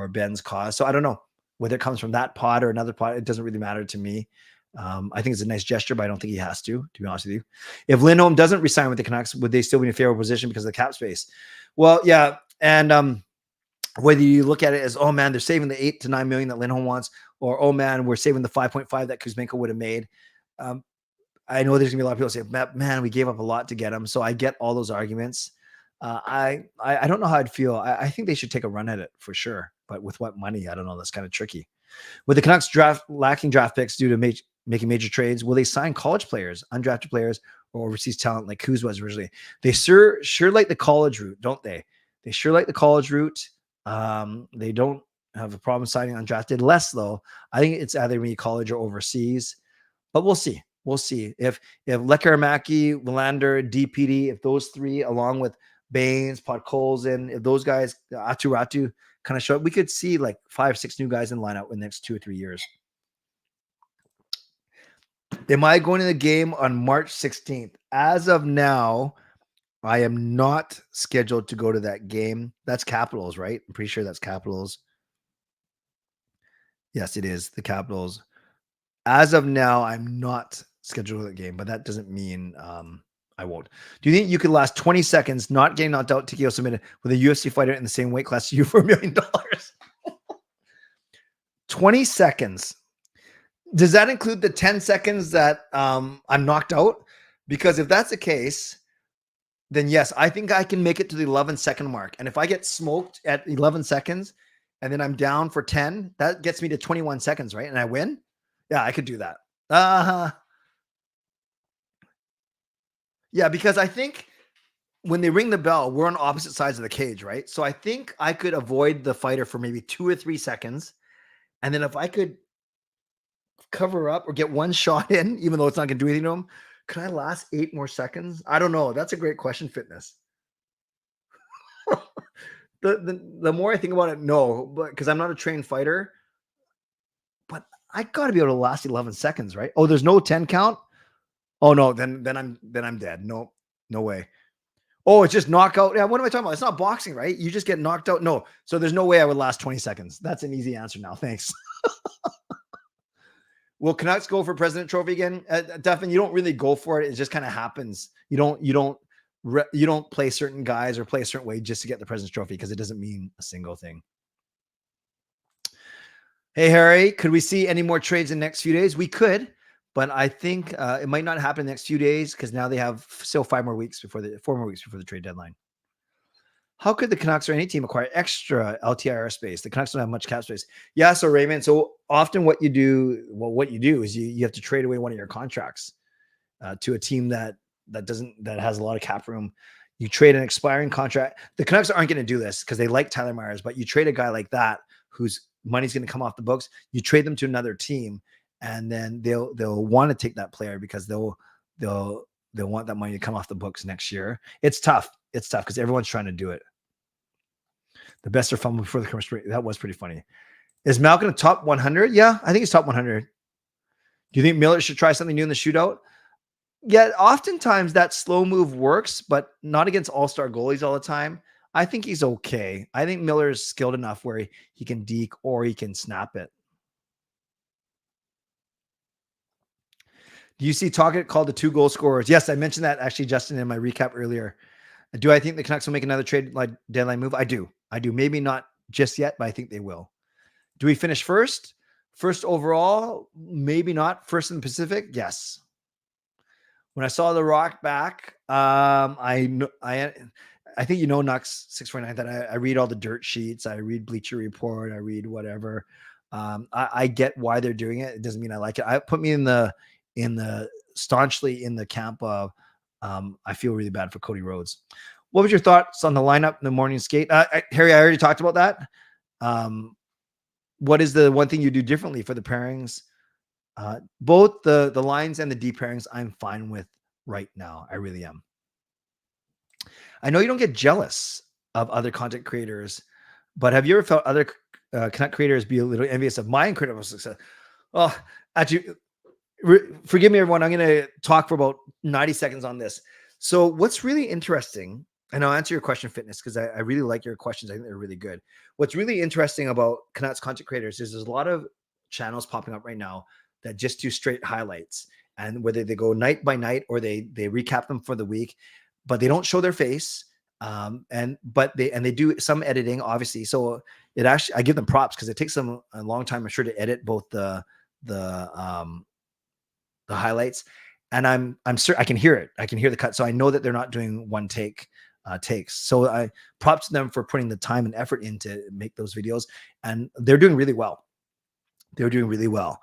Ben's cause. So I don't know whether it comes from that pot or another pot. It doesn't really matter to me. I think it's a nice gesture, but I don't think he has to be honest with you. If Lindholm doesn't resign with the Canucks, would they still be in a favorable position because of the cap space? Well, yeah, and whether you look at it as, oh man, they're saving the $8 to $9 million that Lindholm wants, or oh man, we're saving the 5.5 that Kuzmenko would have made. I know there's gonna be a lot of people say, man, we gave up a lot to get him. So I get all those arguments. I don't know how I'd feel. I think they should take a run at it for sure, but with what money? I don't know. That's kind of tricky. With the Canucks lacking draft picks due to making major trades, will they sign college players, undrafted players, or overseas talent like Kuz was originally? They sure like the college route, don't they? They sure like the college route. They don't have a problem signing undrafted. Less though. I think it's either going to be college or overseas, but we'll see. We'll see if Lekaramaki, Willander, DPD, if those three, along with Baines, Podkolzin, if those guys, Aturatu, kind of show up, we could see like 5-6 new guys in the lineup in the next 2 or 3 years. Am I going to the game on March 16th? As of now, I am not scheduled to go to that game. That's Capitals, right? I'm pretty sure that's Capitals. Yes, it is the Capitals. As of now, I'm not scheduled for that game, but that doesn't mean I won't. Do you think you could last 20 seconds not getting knocked out, TKO submitted, with a UFC fighter in the same weight class as you for $1 million? 20 seconds. Does that include the 10 seconds that I'm knocked out? Because if that's the case, then yes, I think I can make it to the 11-second mark. And if I get smoked at 11 seconds and then I'm down for 10, that gets me to 21 seconds, right? And I win? Yeah, I could do that. Yeah, because I think when they ring the bell, we're on opposite sides of the cage, right? So I think I could avoid the fighter for maybe 2 or 3 seconds. And then if I could cover up or get one shot in, even though it's not going to do anything to him? Could I last 8 more seconds? I don't know. That's a great question, Fitness. The more I think about it, no, but because I'm not a trained fighter, but I got to be able to last 11 seconds, right? Oh, there's no 10 count. Oh no, then I'm dead. No, no way. Oh, it's just knockout. Yeah, what am I talking about? It's not boxing, right? You just get knocked out. No, so there's no way I would last 20 seconds. That's an easy answer now. Thanks. Will Canucks go for President Trophy again? Definitely, you don't really go for it. It just kind of happens. You don't play certain guys or play a certain way just to get the President's Trophy because it doesn't mean a single thing. Hey, Harry, could we see any more trades in the next few days? We could, but I think it might not happen in the next few days because now they have still 4 more weeks before the trade deadline. How could the Canucks or any team acquire extra LTIR space? The Canucks don't have much cap space. Yeah, so Raymond, so often what you do is you have to trade away one of your contracts to a team that has a lot of cap room. You trade an expiring contract. The Canucks aren't going to do this because they like Tyler Myers, but you trade a guy like that whose money's going to come off the books. You trade them to another team, and then they'll want to take that player because they'll want that money to come off the books next year. It's tough. It's tough because everyone's trying to do it. The best are fumbled before the commercial break. That was pretty funny. Is Malkin a top 100? Yeah, I think he's top 100. Do you think Miller should try something new in the shootout? Yeah, oftentimes that slow move works, but not against all-star goalies all the time. I think he's okay. I think Miller's skilled enough where he can deke or he can snap it. Do you see Tocchet called the 2 goal scorers? Yes, I mentioned that actually, Justin, in my recap earlier. Do I think the Canucks will make another trade like deadline move? I do. Maybe not just yet, but I think they will. Do we finish first? First overall? Maybe not. First in the Pacific? Yes. When I saw The Rock back, I think Nux 649 that I read all the dirt sheets. I read Bleacher Report. I read whatever. I get why they're doing it. It doesn't mean I like it. I put me in the staunchly in the camp of I feel really bad for Cody Rhodes. What was your thoughts on the lineup in the morning skate? Harry, I already talked about that. What is the one thing you do differently for the pairings? Both the lines and the deep pairings, I'm fine with right now. I really am. I know you don't get jealous of other content creators, but have you ever felt other Canuck creators be a little envious of my incredible success? Oh, actually, forgive me, everyone. I'm going to talk for about 90 seconds on this. So what's really interesting, and I'll answer your question, Fitness, because I really like your questions. I think they're really good. What's really interesting about Canucks content creators is there's a lot of channels popping up right now that just do straight highlights, and whether they go night by night or they recap them for the week, but they don't show their face. But they do some editing, obviously. So it actually, I give them props because it takes them a long time, I'm sure, to edit both the highlights, and I'm sure I can hear it. I can hear the cut, so I know that they're not doing one takes. So I props to them for putting the time and effort in to make those videos, and they're doing really well. They're doing really well.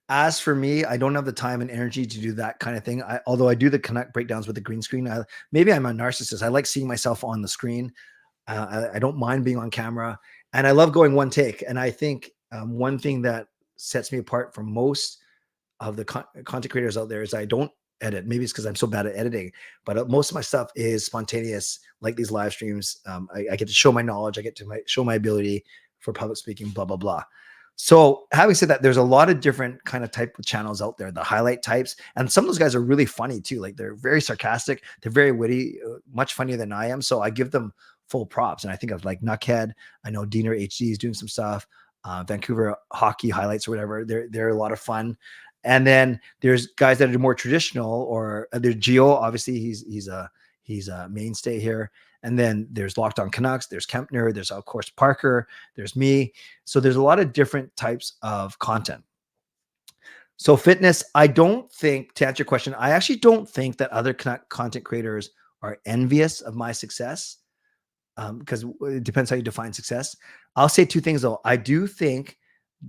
As for me, I don't have the time and energy to do that kind of thing. Although I do the Canuck breakdowns with the green screen. Maybe I'm a narcissist. I like seeing myself on the screen. I don't mind being on camera, and I love going one take. And I think one thing that sets me apart from most of the content creators out there is I don't edit. Maybe it's because I'm so bad at editing, but most of my stuff is spontaneous, like these live streams. I get to show my knowledge. I get to show my ability for public speaking, blah, blah, blah. So having said that, there's a lot of different kind of type of channels out there, the highlight types. And some of those guys are really funny too. Like they're very sarcastic. They're very witty, much funnier than I am. So I give them full props. And I think of like Nuckhead. I know Diener HD is doing some stuff. Vancouver hockey highlights or whatever. They're a lot of fun. And then there's guys that are more traditional, or there's Gio. Obviously he's a mainstay here. And then there's Locked On Canucks, there's Kempner, there's of course Parker, there's me. So there's a lot of different types of content. So Fitness, I don't think, to answer your question, I actually don't think that other content creators are envious of my success, because it depends how you define success. I'll say 2 things though. I do think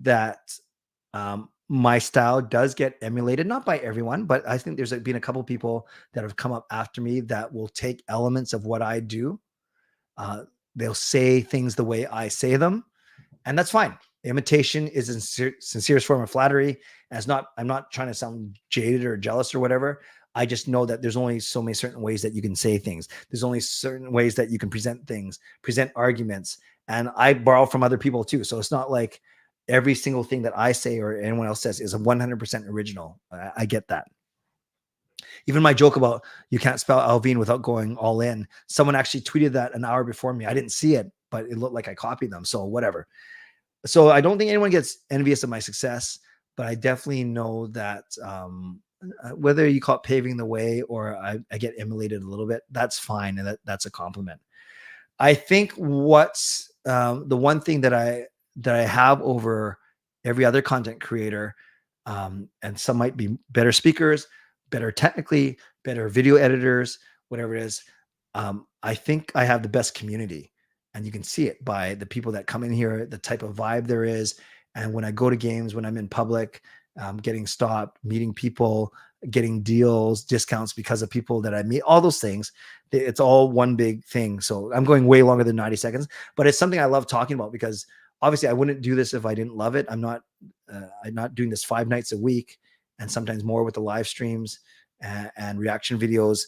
that my style does get emulated, not by everyone, but I think there's been a couple of people that have come up after me that will take elements of what I do. They'll say things the way I say them, and that's fine. Imitation is a sincerest form of flattery, I'm not trying to sound jaded or jealous or whatever. I just know that there's only so many certain ways that you can say things. There's only certain ways that you can present things, present arguments. And I borrow from other people too. So it's not like every single thing that I say or anyone else says is 100% original. I get that. Even my joke about you can't spell Alvin without going all in. Someone actually tweeted that an hour before me. I didn't see it, but it looked like I copied them. So whatever. So I don't think anyone gets envious of my success, but I definitely know that whether you call it paving the way or I get emulated a little bit, that's fine. And that's a compliment. I think what's the one thing that I have over every other content creator, and some might be better speakers, better technically, better video editors, whatever it is. I think I have the best community, and you can see it by the people that come in here, the type of vibe there is. And when I go to games, when I'm in public, getting stopped, meeting people, getting deals, discounts because of people that I meet, all those things, it's all one big thing. So I'm going way longer than 90 seconds, but it's something I love talking about because obviously I wouldn't do this if I didn't love it. I'm not doing this 5 nights a week and sometimes more with the live streams and reaction videos.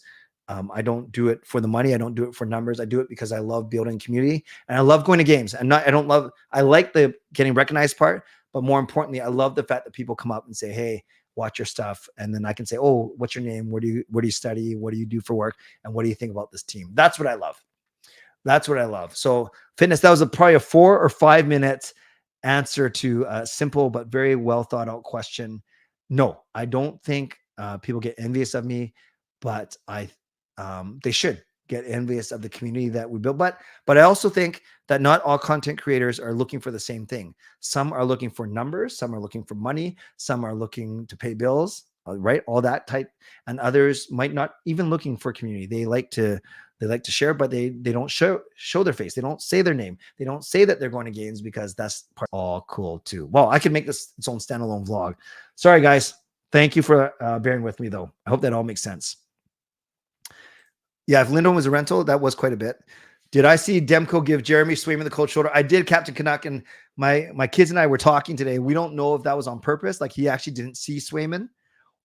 I don't do it for the money. I don't do it for numbers. I do it because I love building community and I love going to games. And I like the getting recognized part, but more importantly, I love the fact that people come up and say, "Hey, watch your stuff." And then I can say, "Oh, what's your name? Where do you study? What do you do for work? And what do you think about this team?" That's what I love. That's what I love. So fitness, that was probably a 4 or 5 minute answer to a simple but very well thought out question. No, I don't think people get envious of me, but they should get envious of the community that we build. But I also think that not all content creators are looking for the same thing. Some are looking for numbers, some are looking for money, some are looking to pay bills, right? All that type, and others might not even looking for community. They like to share, but they don't show their face. They don't say their name. They don't say that they're going to games because that's all cool too. Well, I can make this its own standalone vlog. Sorry guys. Thank you for bearing with me though. I hope that all makes sense. Yeah, if Lindholm was a rental, that was quite a bit. Did I see Demko give Jeremy Swayman the cold shoulder? I did, Captain Canuck, and my kids and I were talking today. We don't know if that was on purpose, like he actually didn't see Swayman,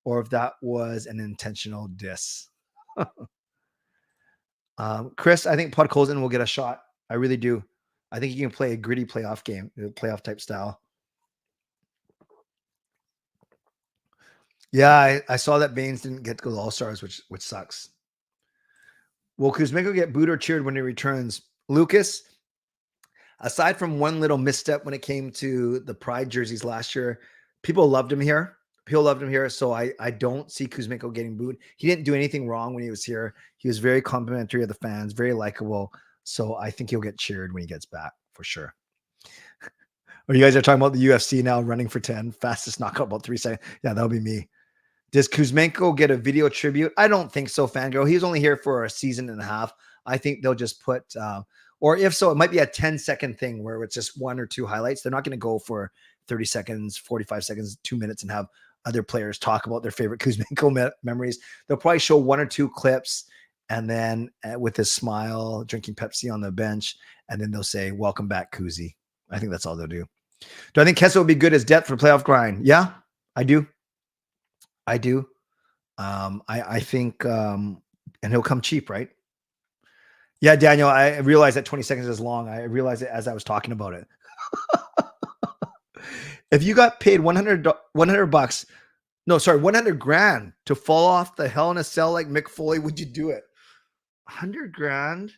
or if that was an intentional diss. Chris, I think Podkolzin will get a shot. I really do. I think he can play a gritty playoff game, playoff type style. Yeah, I saw that Baines didn't get to go to All-Stars, which sucks. Will Kuzmenko get booed or cheered when he returns? Lucas, aside from one little misstep when it came to the Pride jerseys last year, people loved him here. People loved him here, so I don't see Kuzmenko getting booed. He didn't do anything wrong when he was here. He was very complimentary of the fans, very likable. So I think he'll get cheered when he gets back for sure. Or you guys are talking about the UFC now running for 10, fastest knockout about 3 seconds. Yeah, that'll be me. Does Kuzmenko get a video tribute? I don't think so, Fangirl. He was only here for a season and a half. I think they'll just put, or if so, it might be a 10-second thing where it's just 1 or 2 highlights. They're not going to go for 30 seconds, 45 seconds, 2 minutes and have other players talk about their favorite Kuzmenko memories. They'll probably show 1 or 2 clips and then with his smile, drinking Pepsi on the bench, and then they'll say, "Welcome back, Kuzi." I think that's all they'll do. Do I think Kessel would be good as depth for playoff grind? Yeah, I do. I do. I think, and he'll come cheap, right? Yeah, Daniel, I realized that 20 seconds is long. I realized it as I was talking about it. If you got paid 100 bucks, no, sorry, 100 grand to fall off the Hell in a Cell like Mick Foley, would you do it? 100 grand?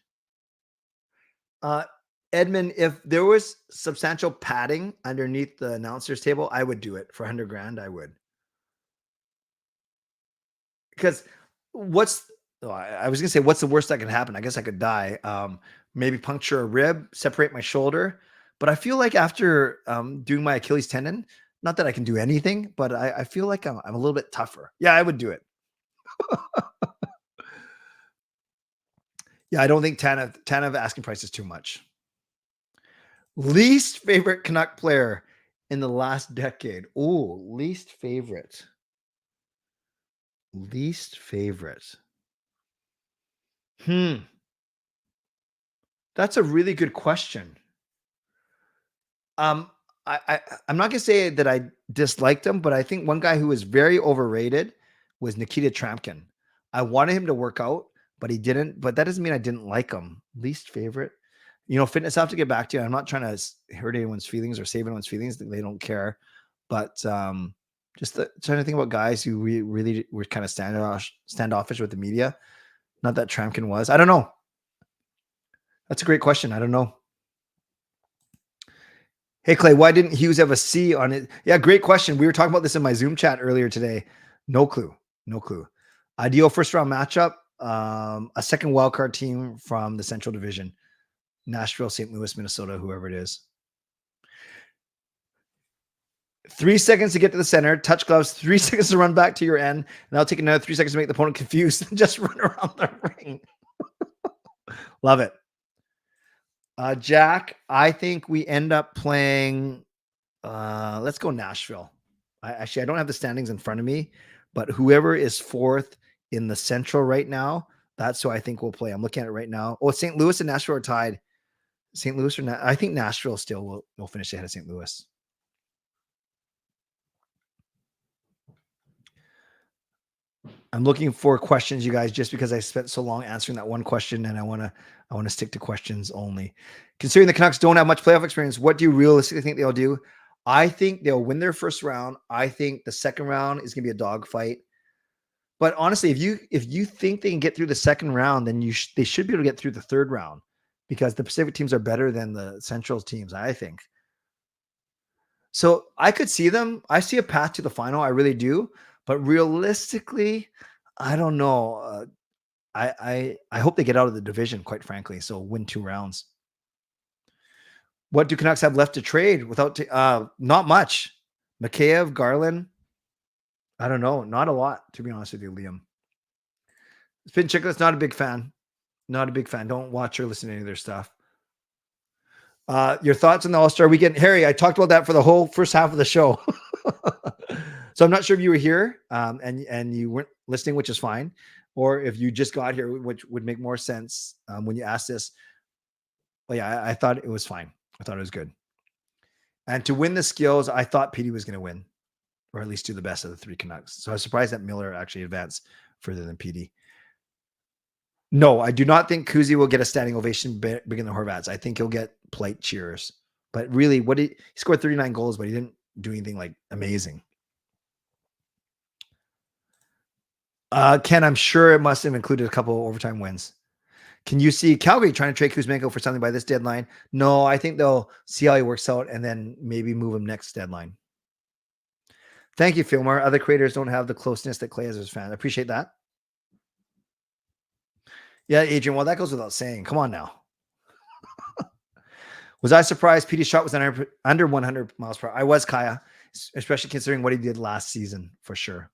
Edmund, if there was substantial padding underneath the announcer's table, I would do it for 100 grand. I would. Because I was gonna say, what's the worst that can happen? I guess I could die. Maybe puncture a rib, separate my shoulder. But I feel like after doing my Achilles tendon, not that I can do anything, but I feel like I'm a little bit tougher. Yeah, I would do it. Yeah, I don't think Tanev asking price is too much. Least favorite Canuck player in the last decade. Oh, least favorite. Least favorite. That's a really good question. I'm not gonna say that I disliked him, but I think one guy who was very overrated was Nikita Trampkin. I wanted him to work out, but he didn't. But that doesn't mean I didn't like him. Least favorite, fitness. I have to get back to you. I'm not trying to hurt anyone's feelings or save anyone's feelings. They don't care. But just trying to think about guys who really were kind of standoffish with the media. Not that Trampkin was. I don't know. That's a great question. I don't know. Hey, Clay, why didn't Hughes have a C on it? Yeah, great question. We were talking about this in my Zoom chat earlier today. No clue. No clue. Ideal first round matchup. A second wildcard team from the Central Division. Nashville, St. Louis, Minnesota, whoever it is. 3 seconds to get to the center. Touch gloves. 3 seconds to run back to your end. And that'll take another 3 seconds to make the opponent confused and just run around the ring. Love it. Jack, I think we end up playing. Let's go Nashville. I don't have the standings in front of me, but whoever is fourth in the Central right now, that's who I think we'll play. I'm looking at it right now. Oh, St. Louis and Nashville are tied. St. Louis or I think Nashville still will finish ahead of St. Louis. I'm looking for questions, you guys, just because I spent so long answering that one question, and I want to stick to questions only. Considering the Canucks don't have much playoff experience, what do you realistically think they'll do? I think they'll win their first round. I think the second round is going to be a dogfight. But honestly, if you think they can get through the second round, then they should be able to get through the third round, because the Pacific teams are better than the Central teams, I think. So I could see them. I see a path to the final. I really do. But realistically, I don't know. I hope they get out of the division, quite frankly. So win 2 rounds. What do Canucks have left to trade without? Not much. Mikheyev, Garland. I don't know. Not a lot, to be honest with you, Liam. Spin Chicklets, not a big fan. Not a big fan. Don't watch or listen to any of their stuff. Your thoughts on the All-Star weekend? Harry, I talked about that for the whole first half of the show. So I'm not sure if you were here and you weren't listening, which is fine. Or if you just got here, which would make more sense when you asked this. But yeah, I thought it was fine. I thought it was good. And to win the skills, I thought Petey was going to win, or at least do the best of the 3 Canucks. So I was surprised that Miller actually advanced further than Petey. No, I do not think Kuzi will get a standing ovation bigger than Horvats. I think he'll get polite cheers. But really, he scored 39 goals, but he didn't do anything like amazing. Ken, I'm sure it must have included a couple of overtime wins. Can you see Calgary trying to trade Kuzmenko for something by this deadline? No, I think they'll see how he works out and then maybe move him next deadline. Thank you, Fillmore. Other creators don't have the closeness that Clay has as a fan. I appreciate that. Yeah, Adrian, well, that goes without saying. Come on now. Was I surprised Petey's shot was under 100 miles per hour? I was, Kaya, especially considering what he did last season, for sure.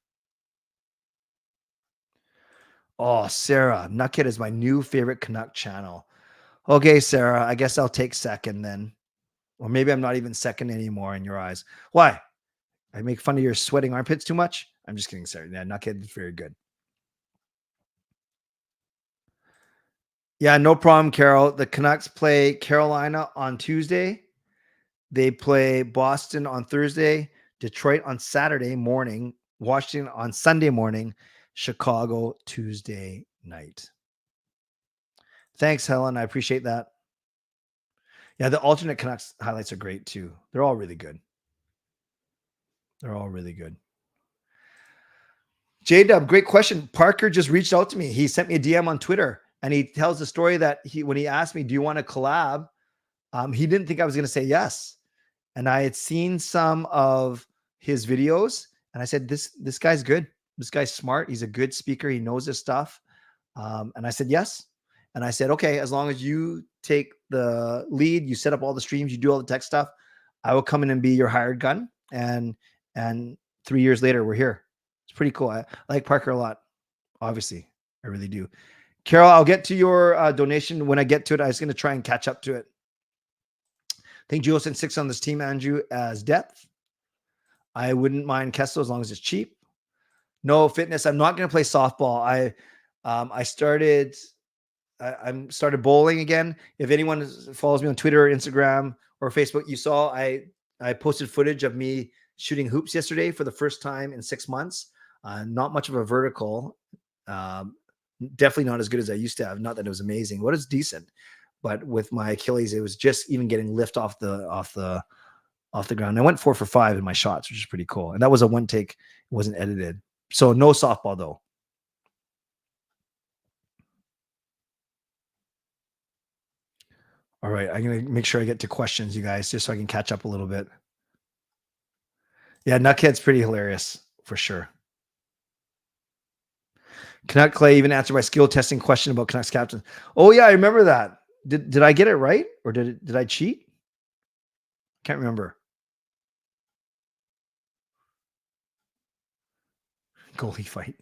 Oh, Sarah, Nuckhead is my new favorite Canuck channel. Okay, Sarah, I guess I'll take second then. Or maybe I'm not even second anymore in your eyes. Why? I make fun of your sweating armpits too much? I'm just kidding, Sarah. Yeah, Nuckhead is very good. Yeah, no problem, Carol. The Canucks play Carolina on Tuesday. They play Boston on Thursday, Detroit on Saturday morning, Washington on Sunday morning, Chicago Tuesday night. Thanks, Helen. I appreciate that. Yeah, the alternate Canucks highlights are great too. They're all really good. They're all really good. J-Dub, great question. Parker just reached out to me. He sent me a DM on Twitter, and he tells the story that when he asked me, do you want to collab? He didn't think I was going to say yes. And I had seen some of his videos, and I said, this guy's good. This guy's smart. He's a good speaker. He knows his stuff. And I said, yes. And I said, okay, as long as you take the lead, you set up all the streams, you do all the tech stuff, I will come in and be your hired gun. And 3 years later, we're here. It's pretty cool. I like Parker a lot. Obviously, I really do. Carol, I'll get to your donation when I get to it. I was going to try and catch up to it. I think Jules sent 6 on this team, Andrew, as depth. I wouldn't mind Kessel as long as it's cheap. No fitness. I'm not going to play softball. I started bowling again. If anyone follows me on Twitter or Instagram or Facebook, you saw I I posted footage of me shooting hoops yesterday for the first time in 6 months. Not much of a vertical. Definitely not as good as I used to have. Not that it was amazing. What is decent, but with my Achilles, it was just even getting lift off the ground. I went 4 for 5 in my shots, which is pretty cool. And that was a one take. It wasn't edited. So no softball though. All right, I'm going to make sure I get to questions, you guys, just so I can catch up a little bit. Yeah, Nuckhead's pretty hilarious for sure. Canuck Clay even answered my skill testing question about Canucks captain. Oh yeah, I remember that. Did I get it right or did I cheat? Can't remember. Goalie fight.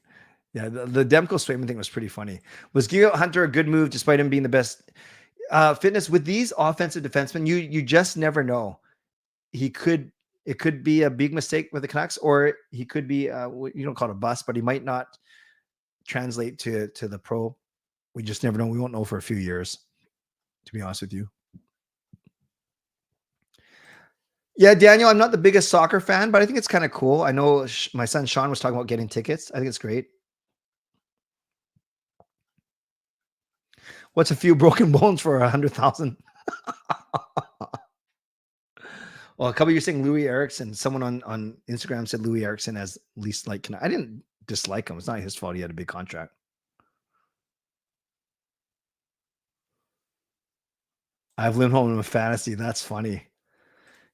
Yeah, the Demko Swayman thing was pretty funny. Was Gio Hunter a good move despite him being the best? Fitness with these offensive defensemen, you just never know. It could be a big mistake with the Canucks, or he could be you don't call it a bust, but he might not translate to the pro. We just never know. We won't know for a few years, to be honest with you. Yeah, Daniel, I'm not the biggest soccer fan, but I think it's kind of cool. I know my son Sean was talking about getting tickets. I think it's great. What's a few broken bones for 100,000? Well, a couple of you saying Louis Erickson. Someone on Instagram said Louis Erickson as least like. I didn't dislike him. It's not his fault. He had a big contract. I've lived home in a fantasy. That's funny.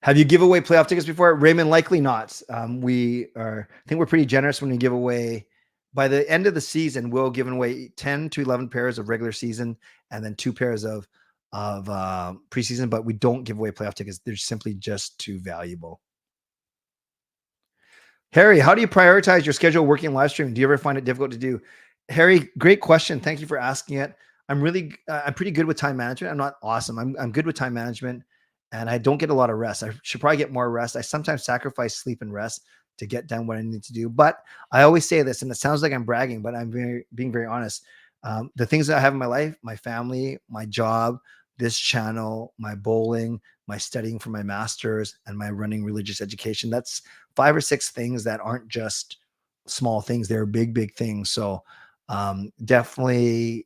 Have you give away playoff tickets before? Raymond, likely not. I think we're pretty generous when we give away. By the end of the season, we'll give away 10 to 11 pairs of regular season and then 2 pairs of preseason, but we don't give away playoff tickets. They're simply just too valuable. Harry, how do you prioritize your schedule working live streaming? Do you ever find it difficult to do? Harry, great question. Thank you for asking it. I'm pretty good with time management. I'm not awesome. I'm good with time management, and I don't get a lot of rest. I should probably get more rest. I sometimes sacrifice sleep and rest to get done what I need to do. But I always say this, and it sounds like I'm bragging, but I'm being very honest. The things that I have in my life, my family, my job, this channel, my bowling, my studying for my master's, and my running religious education. That's 5 or 6 things that aren't just small things. They're big, big things. So definitely,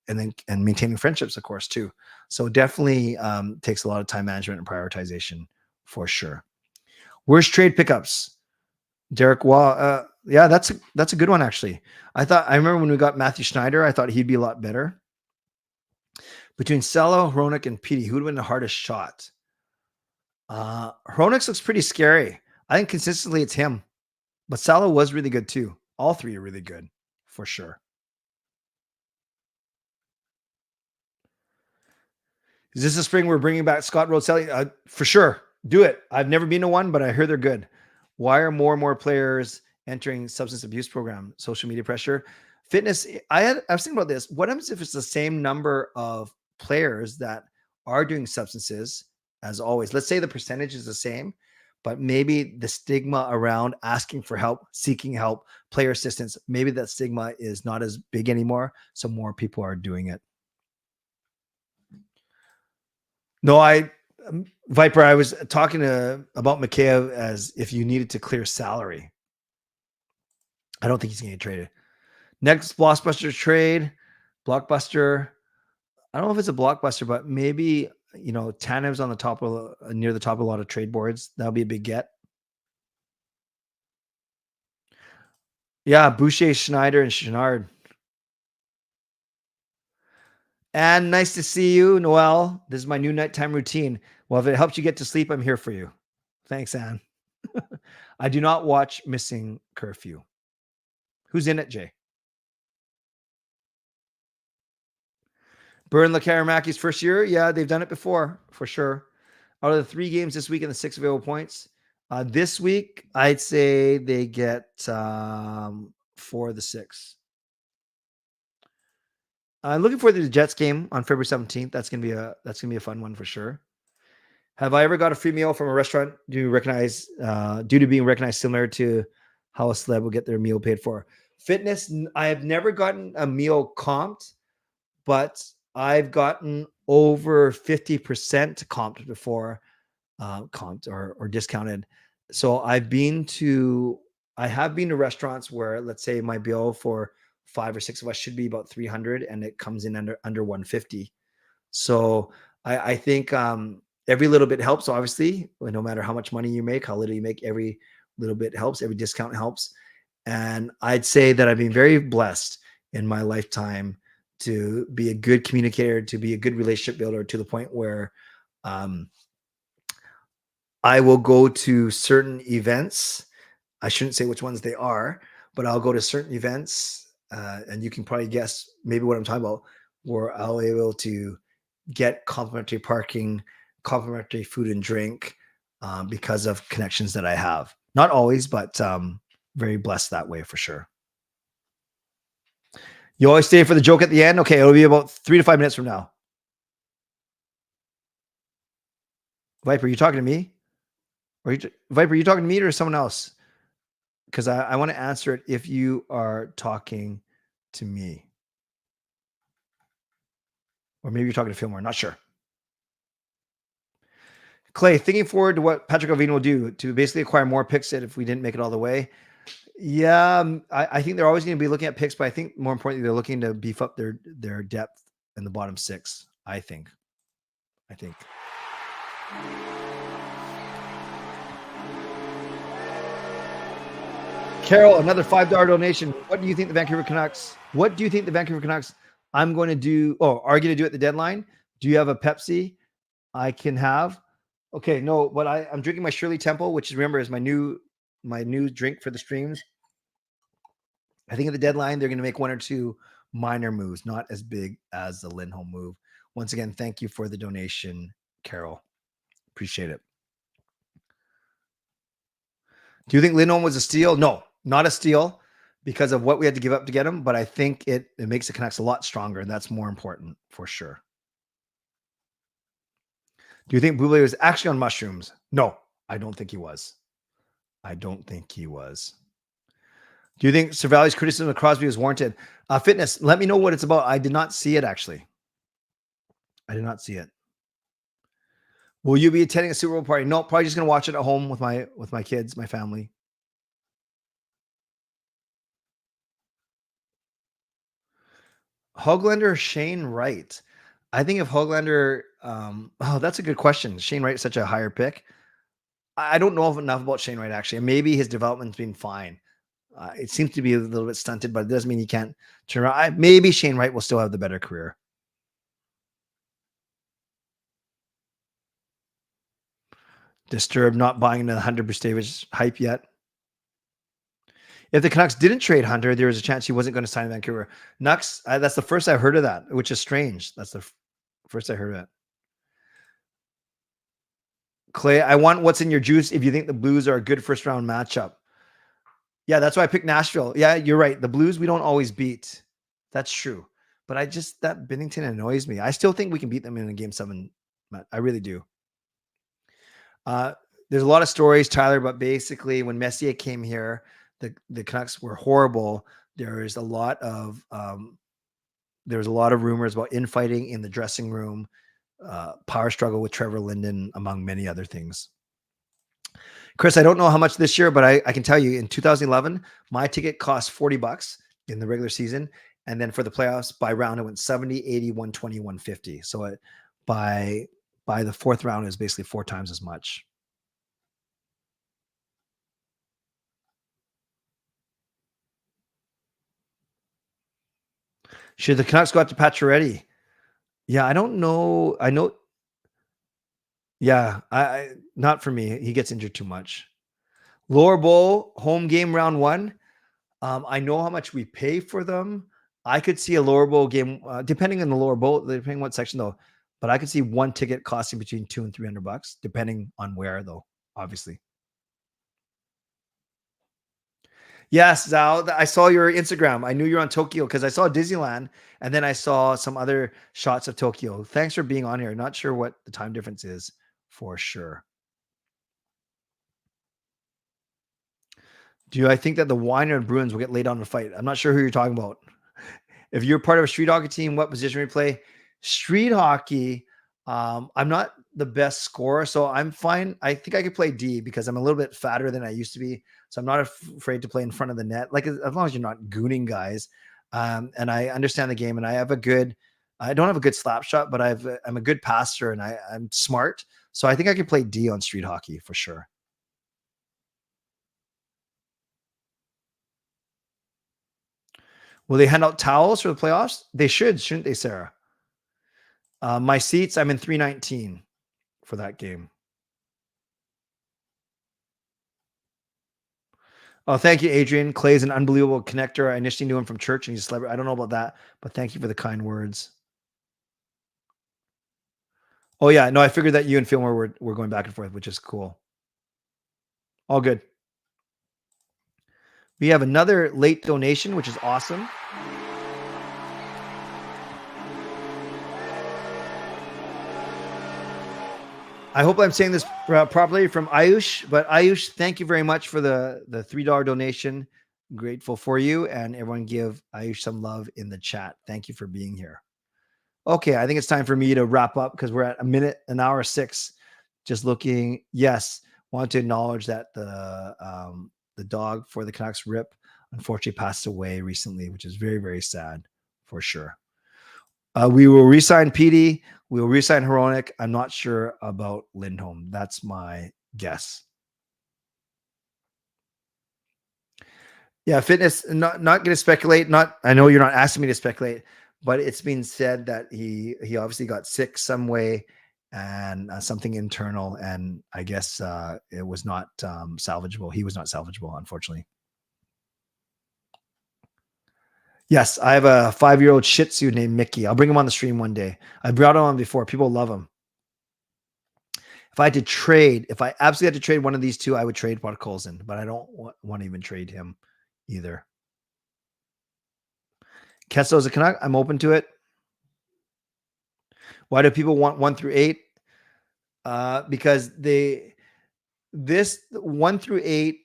and maintaining friendships, of course, too. So definitely takes a lot of time management and prioritization for sure. Worst trade pickups? Derek Waugh. Yeah, that's a good one, actually. I remember when we got Matthew Schneider, I thought he'd be a lot better. Between Sello, Hronik, and Petey, who would have been the hardest shot? Hronik looks pretty scary. I think consistently it's him. But Sello was really good too. All 3 are really good, for sure. Is this a spring we're bringing back Scott Roselli? For sure. Do it. I've never been to one, but I hear they're good. Why are more and more players entering substance abuse program? Social media pressure. Fitness. I was thinking about this. What happens if it's the same number of players that are doing substances as always? Let's say the percentage is the same, but maybe the stigma around asking for help, seeking help, player assistance, maybe that stigma is not as big anymore. So more people are doing it. No, Viper, I was talking about Mikheyev as if you needed to clear salary. I don't think he's going to get traded. Next blockbuster trade, blockbuster. I don't know if it's a blockbuster, but maybe, Tanev's on the top of near the top of a lot of trade boards. That'll be a big get. Yeah, Boucher, Schneider, and Chenard. And nice to see you, Noel. This is my new nighttime routine. Well, if it helps you get to sleep, I'm here for you. Thanks, Anne. I do not watch Missing Curfew. Who's in it, Jay? Burn Lekaramaki's first year. Yeah, they've done it before, for sure. Out of the 3 games this week and the 6 available points, this week, I'd say they get 4 of the 6. Looking forward to the Jets game on February 17th. That's gonna be a fun one for sure. Have I ever got a free meal from a restaurant due to being recognized similar to how a celeb will get their meal paid for? Fitness, I have never gotten a meal comped, but I've gotten over 50% comped before. comped or discounted. So I have been to restaurants where, let's say, my bill for 5 or 6 of us should be about 300, and it comes in under 150. So I think every little bit helps. Obviously, no matter how much money you make, how little you make, every little bit helps. Every discount helps. And I'd say that I've been very blessed in my lifetime to be a good communicator, to be a good relationship builder, to the point where I will go to certain events. I shouldn't say which ones they are, but I'll go to certain events, and you can probably guess maybe what I'm talking about, where I'll be able to get complimentary parking, complimentary food and drink, because of connections that I have. Not always, but very blessed that way for sure. You always stay for the joke at the end? Okay, it'll be about 3 to 5 minutes from now. Viper, you talking to me? Viper, you talking to me or someone else? Because I want to answer it if you are talking to me. Or maybe you're talking to Fillmore, not sure. Clay, thinking forward to what Patrick Ovine will do to basically acquire more picks if we didn't make it all the way. Yeah, I think they're always going to be looking at picks, but I think more importantly, they're looking to beef up their depth in the bottom 6, I think. Carol, another $5 donation. What do you think the Vancouver Canucks? I'm going to do, are going to do at the deadline? Do you have a Pepsi I can have? Okay, no, but I'm drinking my Shirley Temple, which remember is my new drink for the streams. I think at the deadline, they're going to make 1 or 2 minor moves, not as big as the Lindholm move. Once again, thank you for the donation, Carol. Appreciate it. Do you think Lindholm was a steal? No, not a steal because of what we had to give up to get him, but I think it makes the Canucks a lot stronger, and that's more important for sure. Do you think Buble was actually on mushrooms? No, I don't think he was. Do you think Cervalli's criticism of Crosby was warranted? Fitness, let me know what it's about. I did not see it, actually. Will you be attending a Super Bowl party? No, probably just going to watch it at home with my kids, my family. Höglander or Shane Wright? I think if Höglander, that's a good question. Shane Wright is such a higher pick. I don't know enough about Shane Wright, actually. Maybe his development's been fine. It seems to be a little bit stunted, but it doesn't mean he can't turn around. Maybe Shane Wright will still have the better career. Disturbed not buying the Hunter Bustevich hype yet. If the Canucks didn't trade Hunter, there was a chance he wasn't going to sign in Vancouver. Nucks, that's the first I've heard of that, which is strange. That's the first I heard of it. Clay, I want what's in your juice if you think the Blues are a good first round matchup. Yeah, that's why I picked Nashville. Yeah, you're right. The Blues we don't always beat. That's true. But that Binnington annoys me. I still think we can beat them in a Game 7. I really do. There's a lot of stories, Tyler, but basically when Messier came here, the Canucks were horrible. There's a lot of rumors about infighting in the dressing room, power struggle with Trevor Linden, among many other things. Chris, I don't know how much this year, but I can tell you in 2011, my ticket cost $40 in the regular season. And then for the playoffs, by round, it went 70, 80, 120, 150. So by the 4th round, it was basically 4 times as much. Should the Canucks go out to Pacioretty? Yeah, I don't know. I know. Yeah, I not for me. He gets injured too much. Lower Bowl home game round 1. I know how much we pay for them. I could see a Lower Bowl game, depending on the Lower Bowl, depending on what section though. But I could see one ticket costing between $200 and $300, depending on where though. Obviously. Yes, Zal, I saw your Instagram. I knew you're on Tokyo because I saw Disneyland and then I saw some other shots of Tokyo. Thanks for being on here. Not sure what the time difference is for sure. I think that the Winer and Bruins will get laid on in a fight? I'm not sure who you're talking about. If you're part of a street hockey team, what position we play? Street hockey. I'm not the best scorer, so I'm fine. I think I could play D because I'm a little bit fatter than I used to be, so I'm not afraid to play in front of the net. Like as long as you're not gooning guys, and I understand the game, and I have a good. I don't have a good slap shot, but I'm a good passer, and I'm smart, so I think I could play D on street hockey for sure. Will they hand out towels for the playoffs? They should, shouldn't they, Sarah? My seats, I'm in 319 for that game. Oh, thank you, Adrian. Clay's an unbelievable connector. I initially knew him from church, and he's a celebrity. I don't know about that, but thank you for the kind words. Oh, yeah. No, I figured that you and Fillmore were going back and forth, which is cool. All good. We have another late donation, which is awesome. I hope I'm saying this properly, from Ayush, but Ayush, thank you very much for the $3 donation. Grateful for you, and everyone give Ayush some love in the chat. Thank you for being here. Okay, I think it's time for me to wrap up because we're at an hour 6. Just looking, yes, want to acknowledge that the dog for the Canucks, Rip, unfortunately passed away recently, which is very, very sad for sure. We will re-sign Petey. We will re-sign Hronek. I'm not sure about Lindholm. That's my guess. Yeah, fitness. Not going to speculate. I know you're not asking me to speculate, but it's been said that he obviously got sick some way, and something internal, and I guess it was not salvageable. He was not salvageable, unfortunately. Yes, I have a 5-year-old Shih Tzu named Mickey. I'll bring him on the stream one day. I brought him on before. People love him. If I absolutely had to trade one of these two, I would trade Podkolzin, but I don't want to even trade him either. Kesso's a Canuck. I'm open to it. Why do people want 1 through 8? Because this 1 through 8,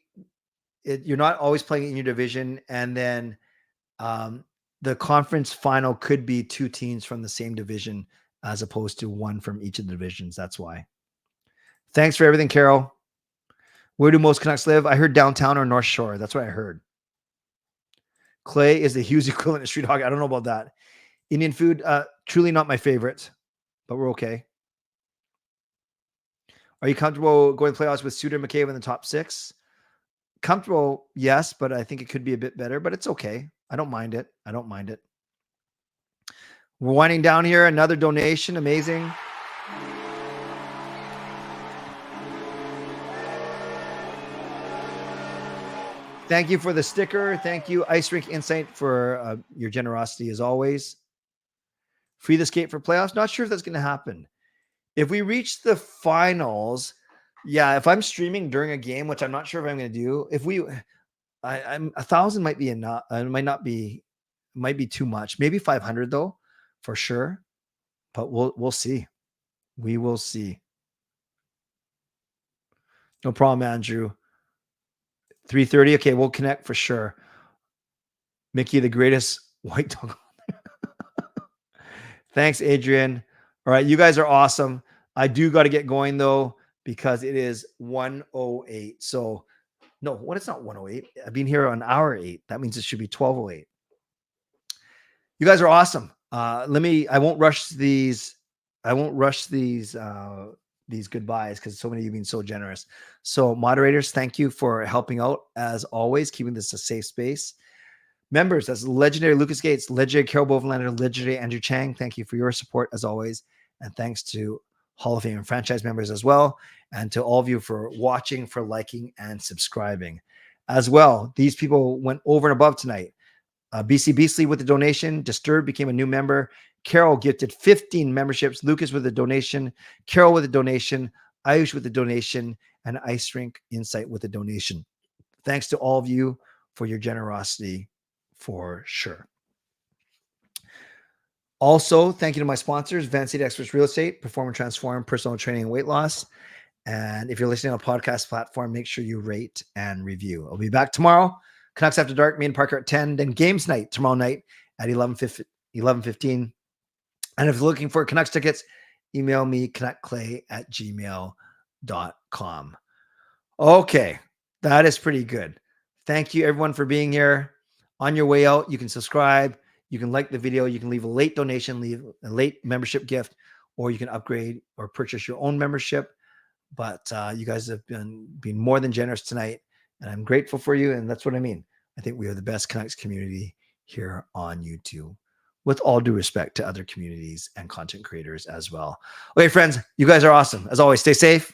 you're not always playing in your division, and then the conference final could be 2 teams from the same division as opposed to 1 from each of the divisions. That's why. Thanks for everything, Carol. Where do most Canucks live? I heard downtown or North Shore. That's what I heard. Clay is the Hughes equivalent of street hockey. I don't know about that. Indian food, truly not my favorite, but we're okay. Are you comfortable going to playoffs with Suter and McCabe in the top 6? Comfortable, yes, but I think it could be a bit better, but it's okay. I don't mind it. We're winding down here. Another donation. Amazing. Thank you for the sticker. Thank you, Ice Rink Insight, for your generosity as always. Free the skate for playoffs. Not sure if that's going to happen. If we reach the finals, yeah, if I'm streaming during a game, which I'm not sure if I'm going to do, I'm 1,000 might be enough. It might be too much. Maybe 500 though, for sure. But we'll see. We will see. No problem, Andrew. 3:30. Okay, we'll connect for sure. Mickey, the greatest white dog. Thanks, Adrian. All right, you guys are awesome. I do got to get going though, because it is 1:08. So no, what? It's not 1:08. I've been here on hour 8. That means it should be 12:08. You guys are awesome. I won't rush these. These goodbyes because so many of you have been so generous. So moderators, thank you for helping out as always, keeping this a safe space. Members, that's legendary Lucas Gates, legendary Carol Bovenlander, legendary Andrew Chang. Thank you for your support as always. And thanks to Hall of Fame and franchise members as well. And to all of you for watching, for liking, and subscribing as well. These people went over and above tonight. BC Beasley with the donation. Disturbed became a new member. Carol gifted 15 memberships. Lucas with a donation. Carol with a donation. Ayush with a donation. And Ice Rink Insight with a donation. Thanks to all of you for your generosity for sure. Also, thank you to my sponsors, Van City Experts Real Estate, Perform and Transform, Personal Training and Weight Loss. And if you're listening on a podcast platform, make sure you rate and review. I'll be back tomorrow. Canucks After Dark, Main Parker at 10. Then Games Night tomorrow night at 11:15. And if you're looking for Canucks tickets, email me, canuckclay@gmail.com. Okay, that is pretty good. Thank you, everyone, for being here. On your way out, you can subscribe, you can like the video, you can leave a late donation, leave a late membership gift, or you can upgrade or purchase your own membership. But you guys have been more than generous tonight, and I'm grateful for you. And that's what I mean. I think we are the best Canucks community here on YouTube, with all due respect to other communities and content creators as well. Okay, friends, you guys are awesome. As always, stay safe,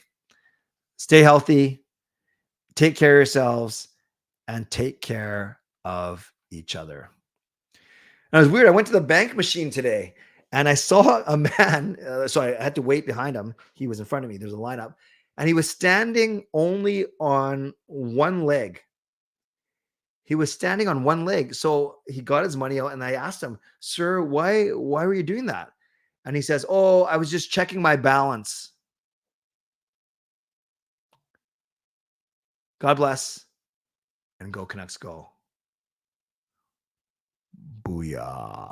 stay healthy, take care of yourselves, and take care of each other. And it was weird. I went to the bank machine today and I saw a man. So I had to wait behind him. He was in front of me. There's a lineup. And he was standing only on one leg. He was standing on one leg. So he got his money out and I asked him, "Sir, why were you doing that?" And he says, "Oh, I was just checking my balance." God bless, and go Canucks go. Booyah.